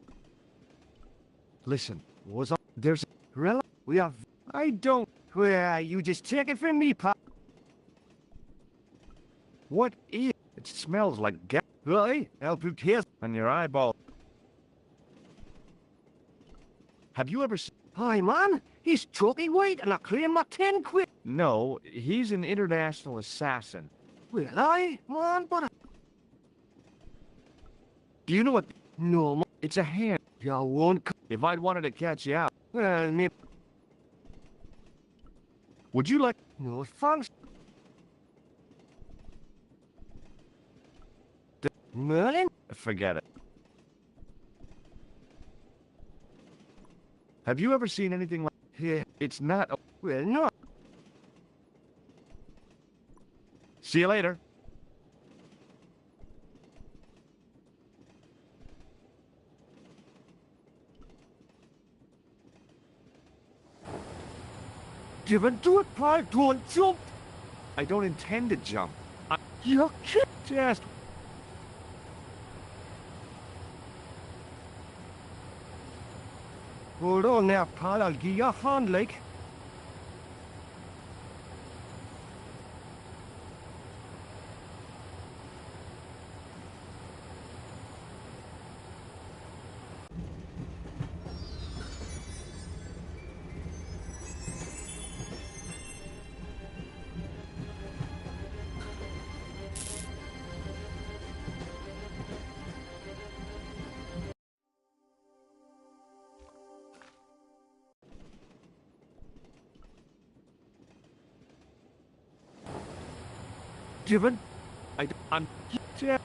Listen, Was I... there's... Really? We have... I don't... Well, you just take it from me, pal. What is... It smells like gas Really? I'll put here. on your eyeball. Have you ever seen... Hi, man. He's chalky white and I claim my 10 quid. No, he's an international assassin. Well, man, but... Do you know what... No, man. It's a hand. You won't... If I'd wanted to catch you out, Well, maybe... would you like... No, thanks. Merlin? Forget it. Have you ever seen anything like... Yeah. It's not... Well, no. See you later. Don't do it, pal. Don't jump. I don't intend to jump. You can't. Just... Hold on now, pal. I'll give you a hand, like. Given... I'm... Yeah.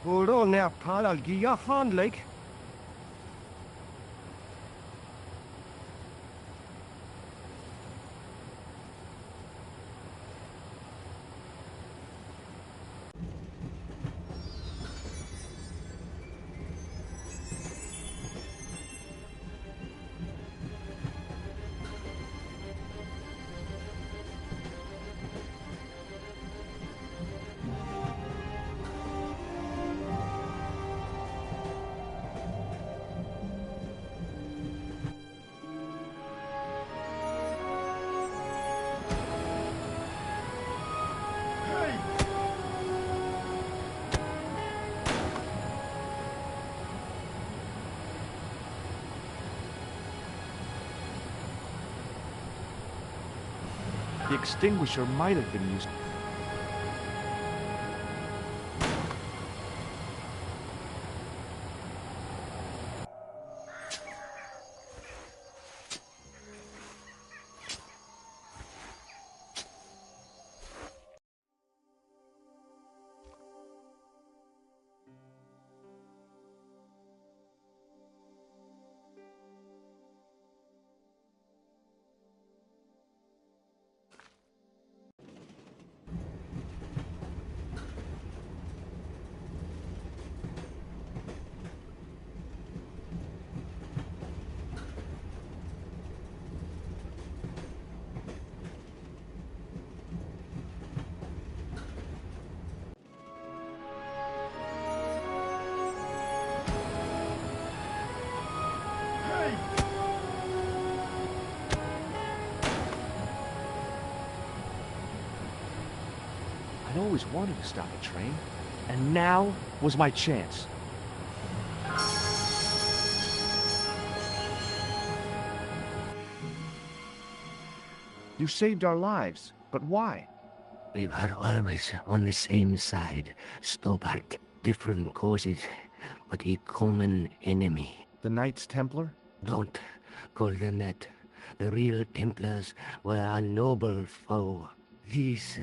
Hold on now, pal. I'll give you a hand, like. The extinguisher might have been used. I'd always wanted to stop a train, and now was my chance. You saved our lives, but why? We were always on the same side, Stobart. Different causes, but a common enemy. The Knights Templar? Don't call them that. The real Templars were a noble foe. These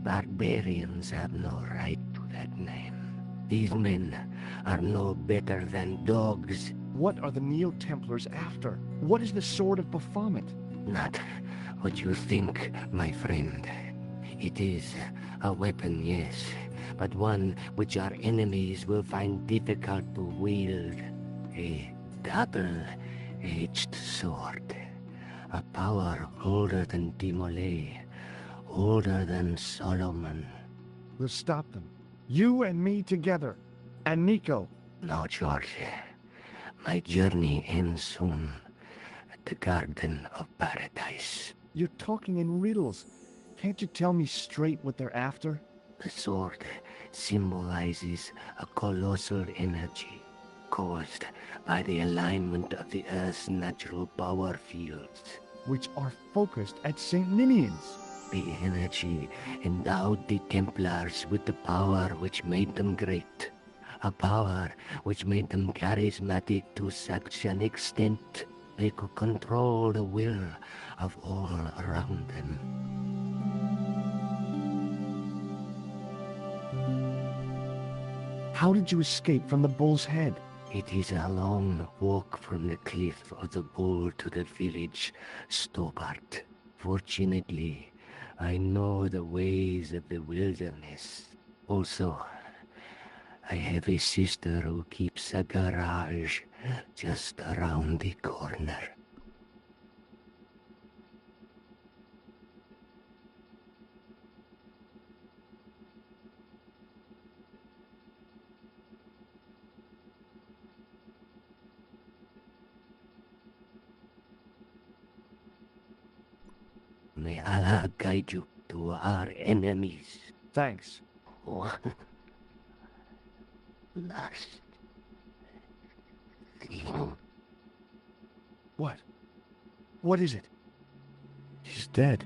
barbarians have no right to that name. These men are no better than dogs. What are the Neo-Templars after? What is the Sword of Baphomet? Not what you think, my friend. It is a weapon, yes, but one which our enemies will find difficult to wield. A double-edged sword. A power older than Timole, older than Solomon. We'll stop them. You and me together. And Nico. No, George. My journey ends soon at the Garden of Paradise. You're talking in riddles. Can't you tell me straight what they're after? The sword symbolizes a colossal energy caused by the alignment of the Earth's natural power fields, which are focused at St. Ninian's. The energy endowed the Templars with the power which made them great, a power which made them charismatic to such an extent they could control the will of all around them. How did you escape from the Bull's Head? It is a long walk from the cliff of the Bull to the village, Stobart. Fortunately, I know the ways of the wilderness. Also, I have a sister who keeps a garage just around the corner. May Allah guide you to our enemies. Thanks. One last thing. What? What is it? He's dead.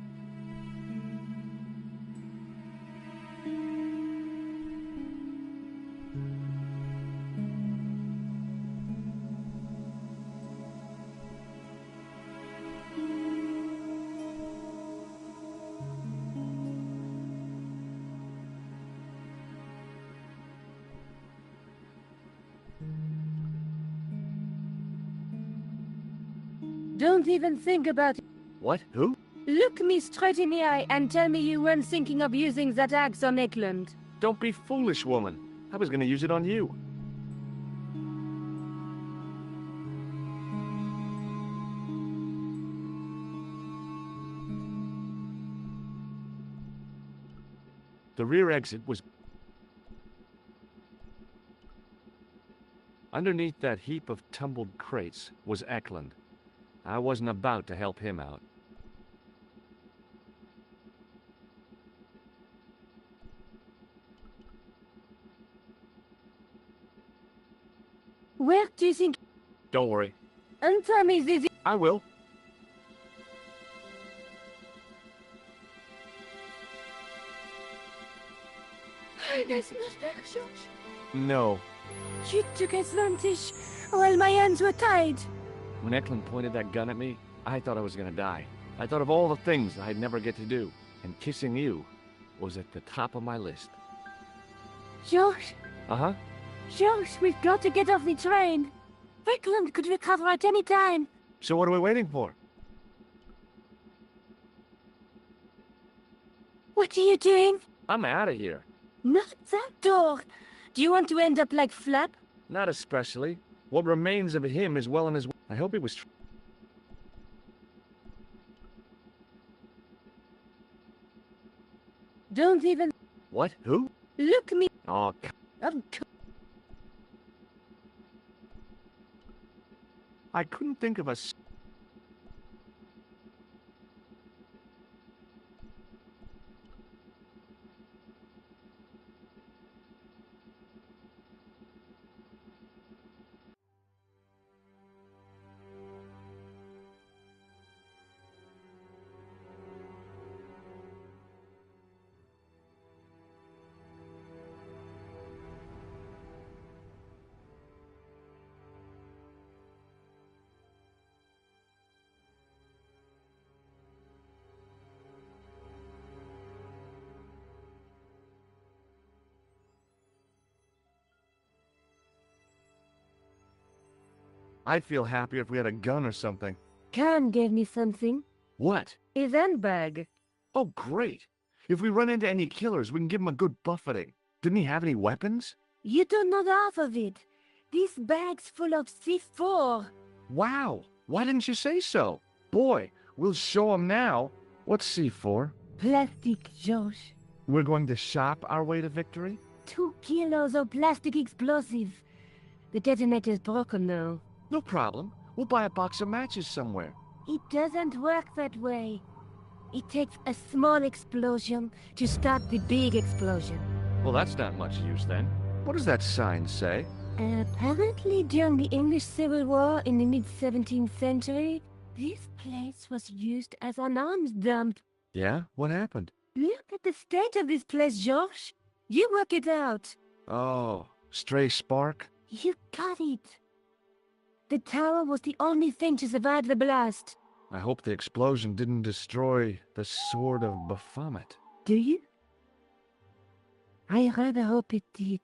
Don't even think about it. What? Who? Look me straight in the eye and tell me you weren't thinking of using that axe on Eklund. Don't be foolish, woman. I was gonna use it on you. The rear exit was... Underneath that heap of tumbled crates was Eklund. I wasn't about to help him out. Where do you think... Don't worry. And tell me this... I will. Nice mustache, George. No. You took advantage while my hands were tied. When Eklund pointed that gun at me, I thought I was gonna die. I thought of all the things I'd never get to do, and kissing you was at the top of my list. George, Uh-huh. George, we've got to get off the train. Eklund could recover at any time. So what are we waiting for? What are you doing? I'm out of here. Not that door. Do you want to end up like Flap? Not especially. What remains of him is well in his... I hope he was... Don't even What? Who? look me. Oh, I couldn't think of a... I'd feel happier if we had a gun or something. Khan gave me something. What? His handbag. Oh, great. If we run into any killers, we can give them a good buffeting. Didn't he have any weapons? You don't know the half of it. This bag's full of C4. Wow. Why didn't you say so? Boy, we'll show him now. What's C4? Plastic, Josh. We're going to shop our way to victory? 2 kilos of plastic explosive. The detonator's broken now. No problem. We'll buy a box of matches somewhere. It doesn't work that way. It takes a small explosion to start the big explosion. Well, that's not much use then. What does that sign say? Apparently, during the English Civil War in the mid-17th century, this place was used as an arms dump. Yeah? What happened? Look at the state of this place, Josh. You work it out. Oh, stray spark? You got it. The tower was the only thing to survive the blast. I hope the explosion didn't destroy the Sword of Baphomet. Do you? I rather hope it did.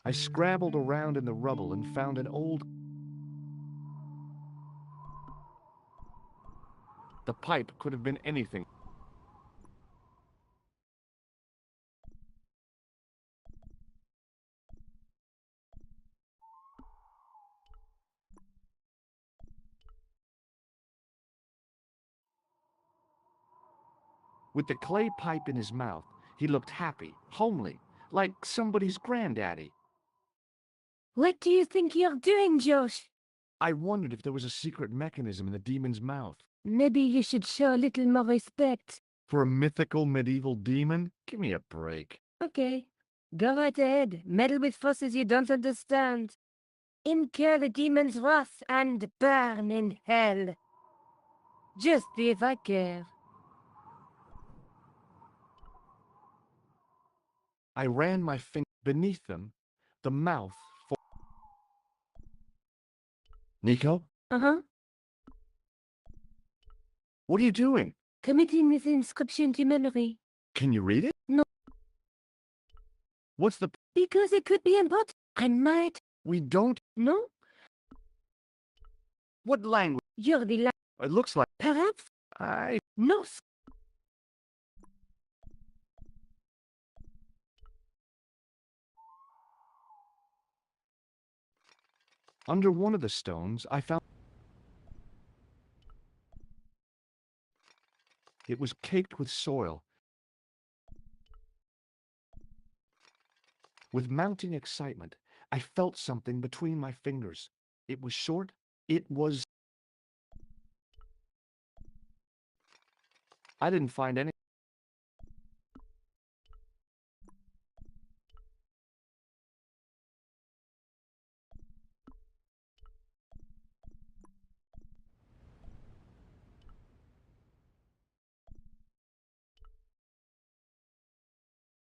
I scrabbled around in the rubble and found an old... The pipe could have been anything. With the clay pipe in his mouth, he looked happy, homely, like somebody's granddaddy. What do you think you're doing, Josh? I wondered if there was a secret mechanism in the demon's mouth. Maybe you should show a little more respect. For a mythical medieval demon? Give me a break. Okay. Go right ahead. Meddle with forces you don't understand. Incur the demon's wrath and burn in hell. Just if I care. I ran my finger beneath them, the mouth for... Nico? Uh-huh. What are you doing? Committing this inscription to memory. Can you read it? No. What's the... Because it could be important. I might. We don't... No? What language? You're the It looks like... Perhaps? No. Under one of the stones, I found... It was caked with soil. With mounting excitement, I felt something between my fingers. It was short. It was... I didn't find any...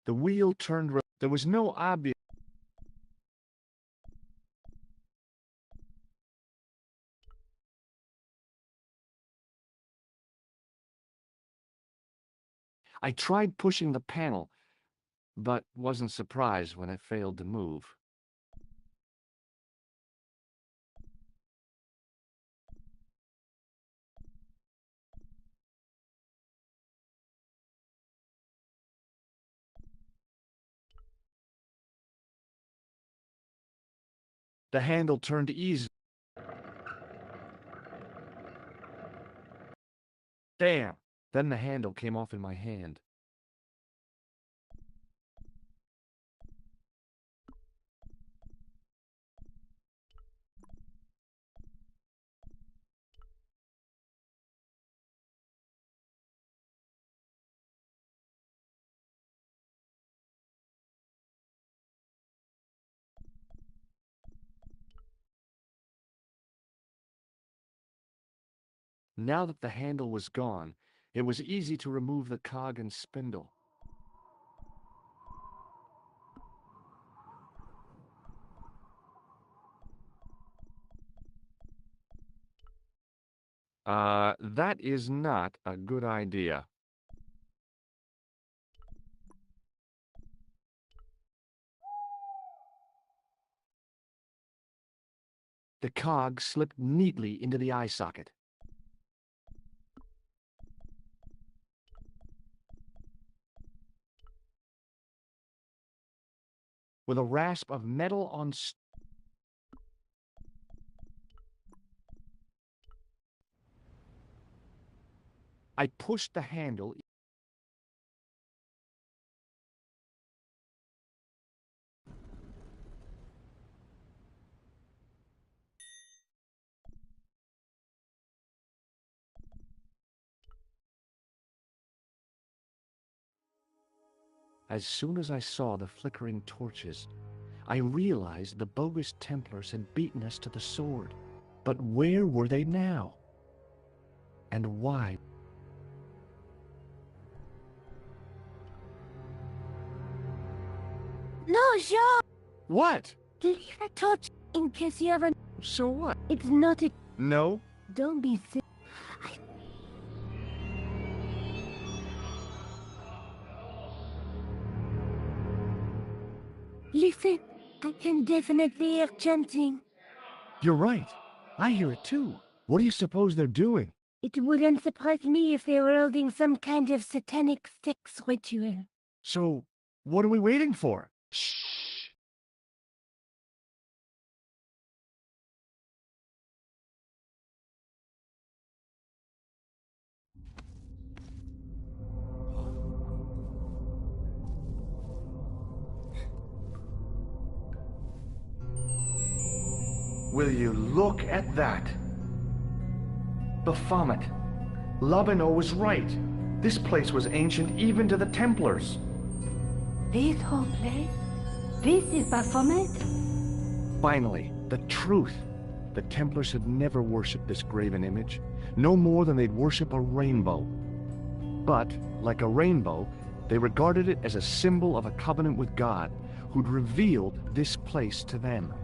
The wheel turned... There was no obvious... I tried pushing the panel, but wasn't surprised when it failed to move. The handle turned easy. Damn! Then the handle came off in my hand. Now that the handle was gone, it was easy to remove the cog and spindle. That is not a good idea. The cog slipped neatly into the eye socket. With a rasp of metal on I pushed the handle. As soon as I saw the flickering torches, I realized the bogus Templars had beaten us to the sword. But where were they now? And why? No, Jean! What? Leave a torch in case you ever... So what? It's not a... No? Don't be silly. Listen, I can definitely hear chanting. You're right. I hear it too. What do you suppose they're doing? It wouldn't surprise me if they were holding some kind of satanic sex ritual. So, what are we waiting for? Shh. Will you look at that? Baphomet. Lobineau was right. This place was ancient even to the Templars. This whole place? This is Baphomet? Finally, the truth. The Templars had never worshipped this graven image, no more than they'd worship a rainbow. But, like a rainbow, they regarded it as a symbol of a covenant with God, who'd revealed this place to them.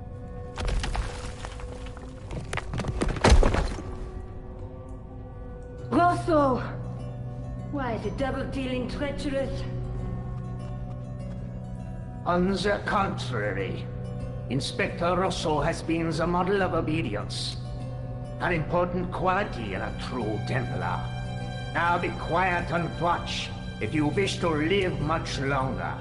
Rosso! Why, the double-dealing treacherous? On the contrary, Inspector Rosso has been the model of obedience, an important quality in a true Templar. Now be quiet and watch if you wish to live much longer.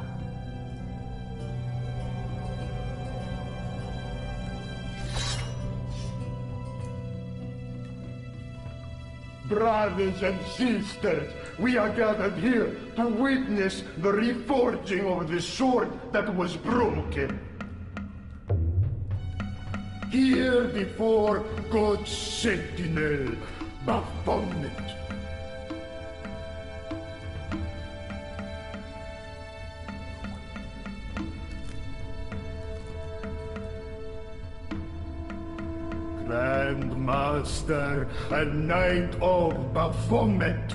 Brothers and sisters, we are gathered here to witness the reforging of the sword that was broken. Here before God's sentinel, Baphomet. Grand Master and Knight of Baphomet,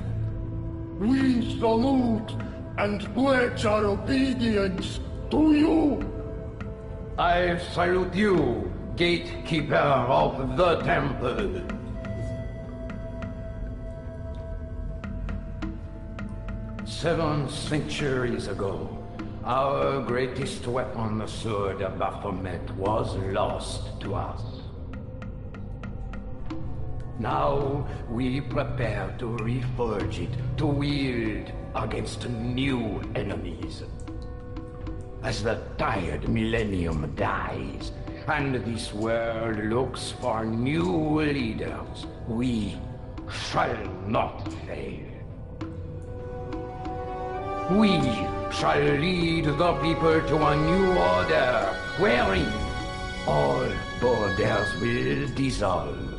we salute and pledge our obedience to you. I salute you, gatekeeper of the temple. Seven centuries ago, our greatest weapon, the sword of Baphomet, was lost to us. Now we prepare to reforge it, to wield against new enemies. As the tired millennium dies, and this world looks for new leaders, we shall not fail. We shall lead the people to a new order, wherein all borders will dissolve.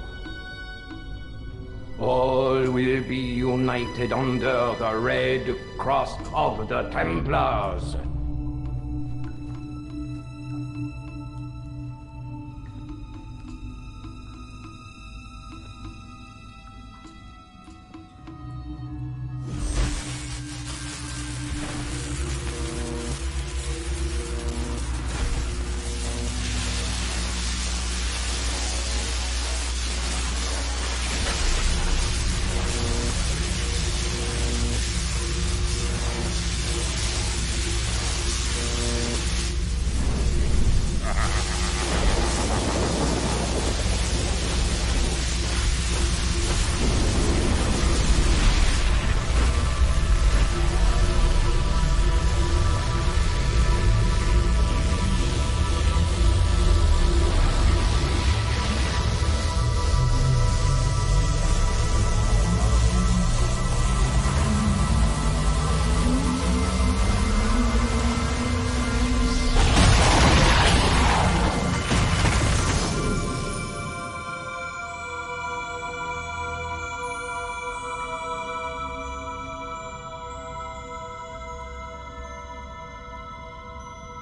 All will be united under the red cross of the Templars.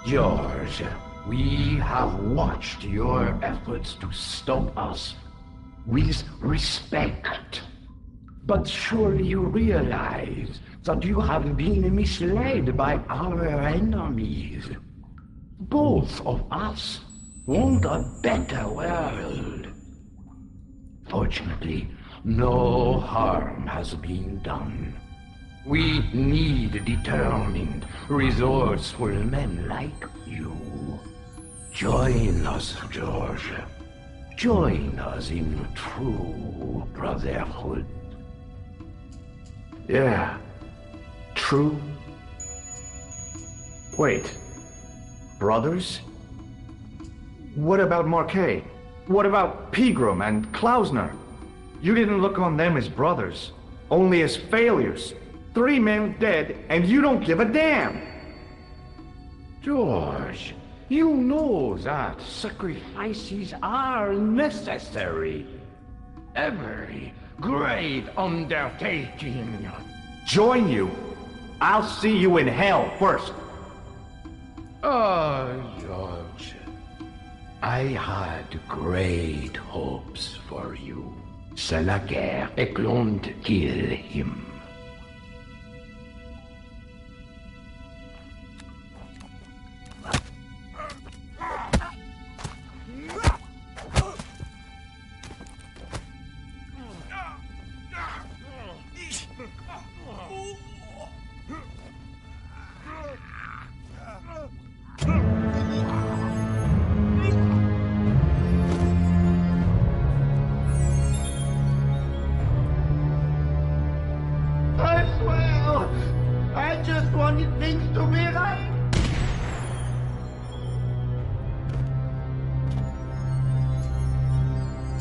George, we have watched your efforts to stop us with respect. But surely you realize that you have been misled by our enemies. Both of us want a better world. Fortunately, no harm has been done. We need determined, resourceful men like you. Join us, George. Join us in true brotherhood. Yeah. True. Wait. Brothers? What about Marquet? What about Pegram and Klausner? You didn't look on them as brothers, only as failures. 3 men dead, and you don't give a damn! George, you know that sacrifices are necessary. Every great undertaking. Join you? I'll see you in hell first. George, I had great hopes for you. C'est la guerre, et l'on kill him.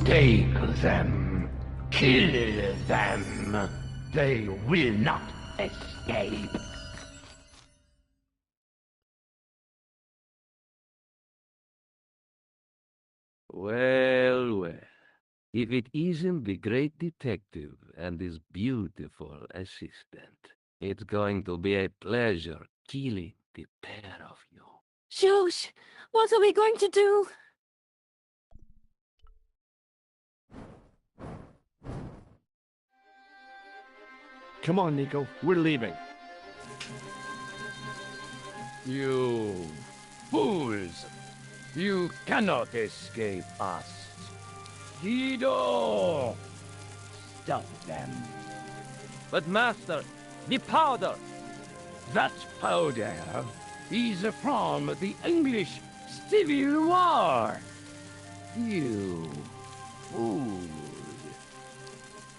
Take them. Kill them. They will not escape. Well, well. If it isn't the great detective and his beautiful assistant, it's going to be a pleasure killing the pair of you. George, what are we going to do? Come on, Nico. We're leaving. You fools! You cannot escape us. Guido! Stop them. But master, the powder! That powder is from the English Civil War. You fool.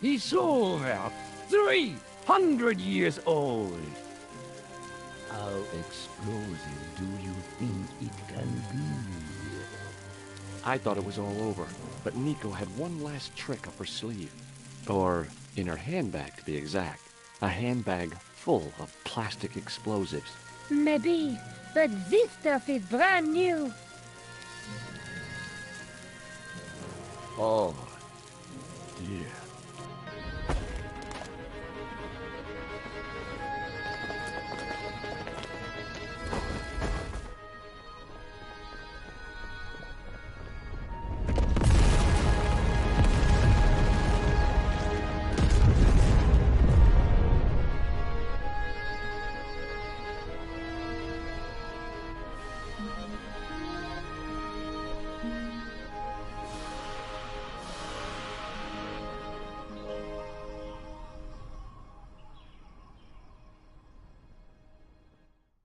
It's over 300 years old. How explosive do you think it can be? I thought it was all over, but Nico had one last trick up her sleeve. Or in her handbag, to be exact. A handbag full of plastic explosives. Maybe, but this stuff is brand new. Oh, dear.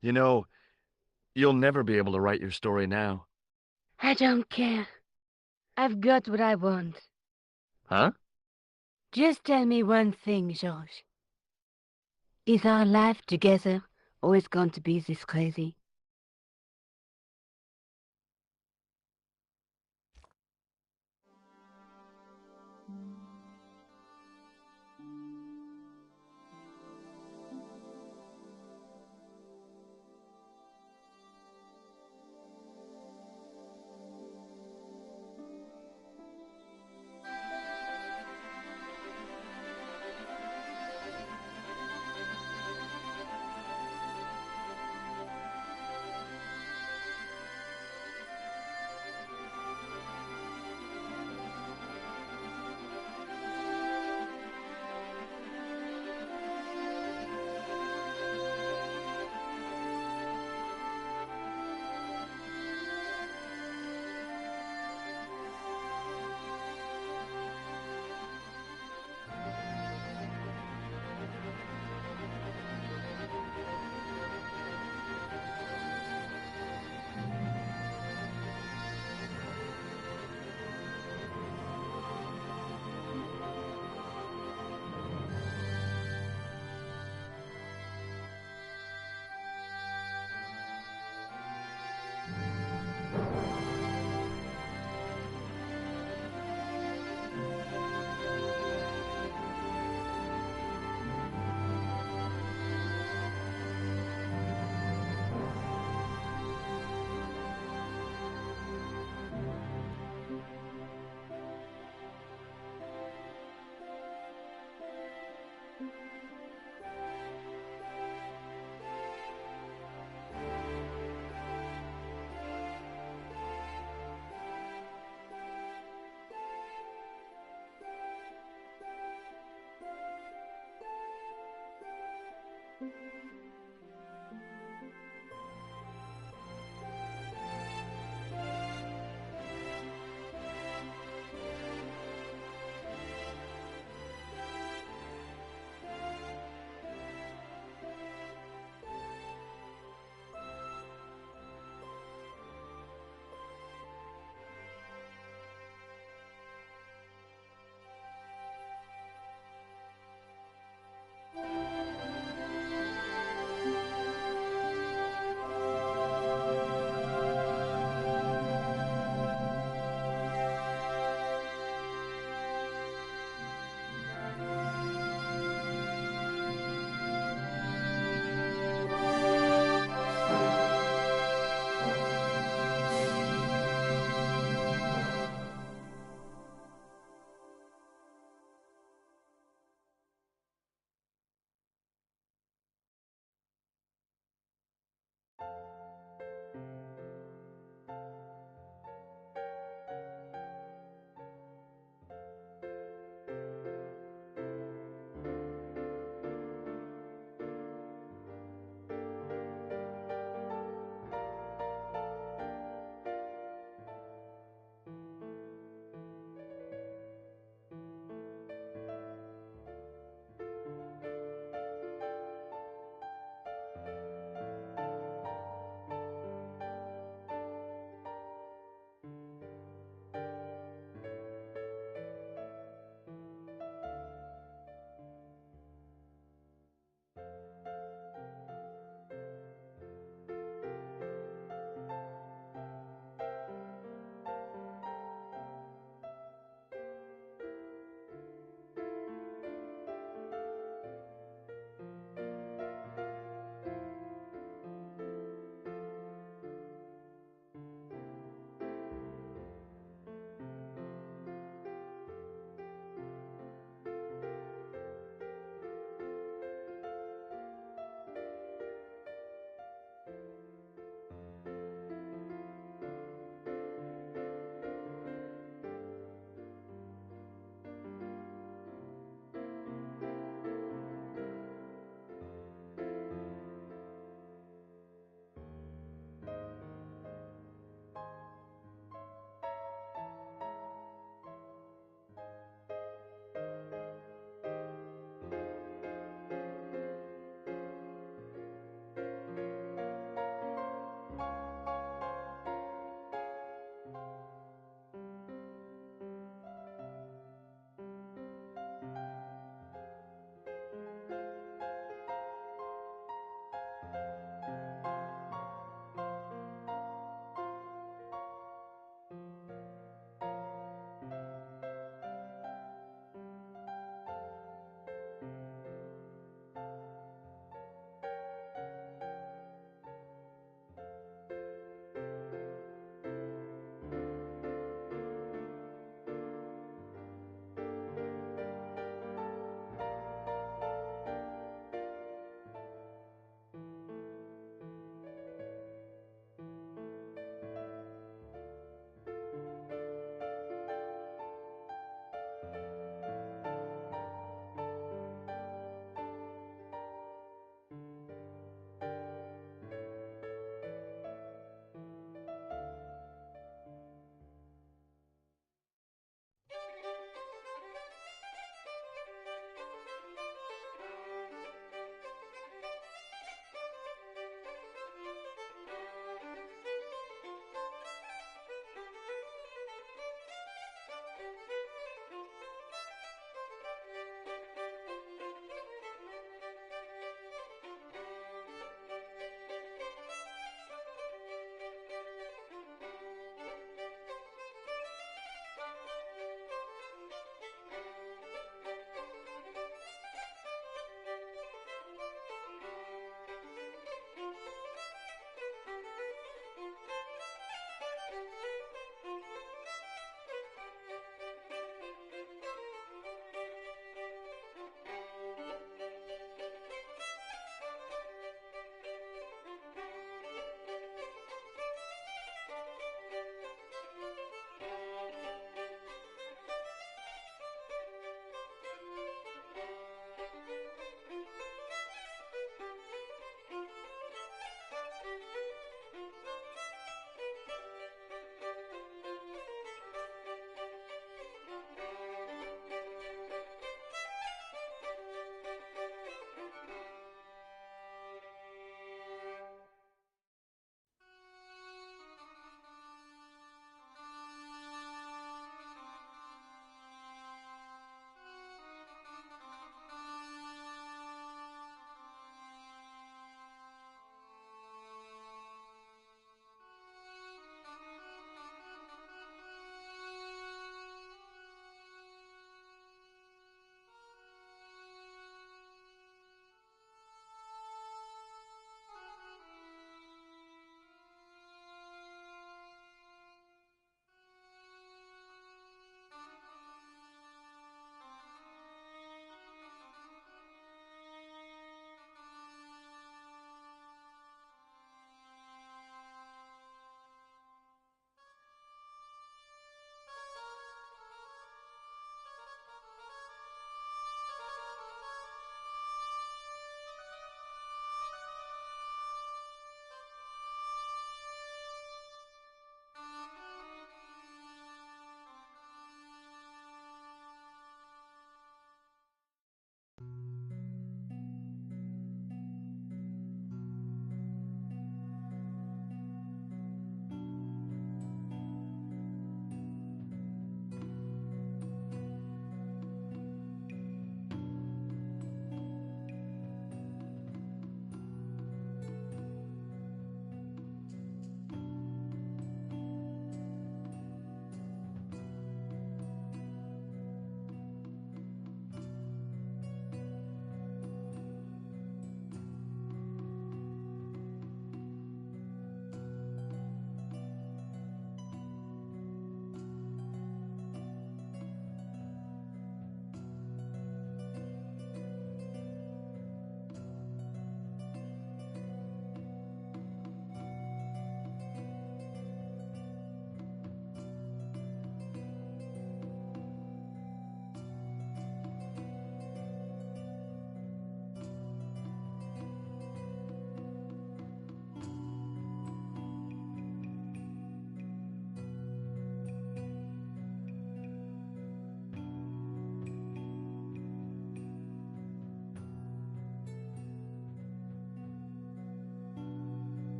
You know, you'll never be able to write your story now. I don't care. I've got what I want. Huh? Just tell me one thing, George. Is our life together always going to be this crazy?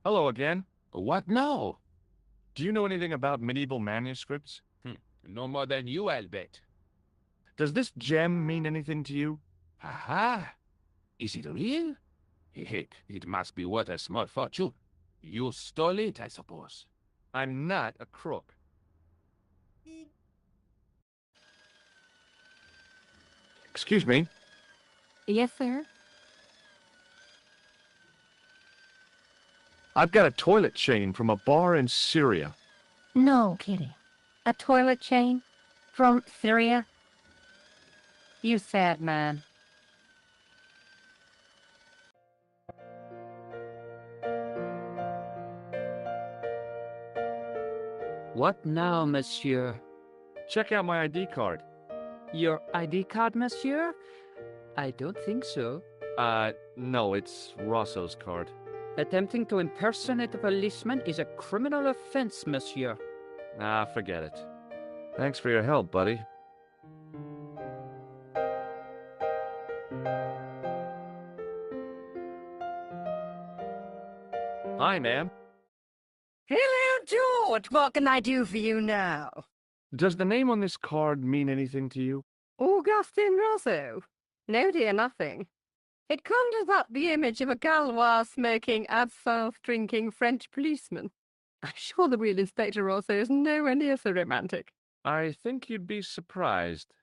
Hello again. What now? Do you know anything about medieval manuscripts? No more than you, I'll bet. Does this gem mean anything to you? Aha! Is it real? It must be worth a small fortune. You stole it, I suppose. I'm not a crook. Excuse me. Yes, sir? I've got a toilet chain from a bar in Syria. No kidding. A toilet chain? From Syria? You sad man. What now, monsieur? Check out my ID card. Your ID card, monsieur? I don't think so. No, it's Rosso's card. Attempting to impersonate a policeman is a criminal offense, monsieur. Ah, forget it. Thanks for your help, buddy. Hi, ma'am. Hello, George. What can I do for you now? Does the name on this card mean anything to you? Augustin Rosso? No, dear, nothing. It conjures up the image of a Gaulois-smoking, absinthe-drinking French policeman. I'm sure the real Inspector Rosso is nowhere near so romantic. I think you'd be surprised.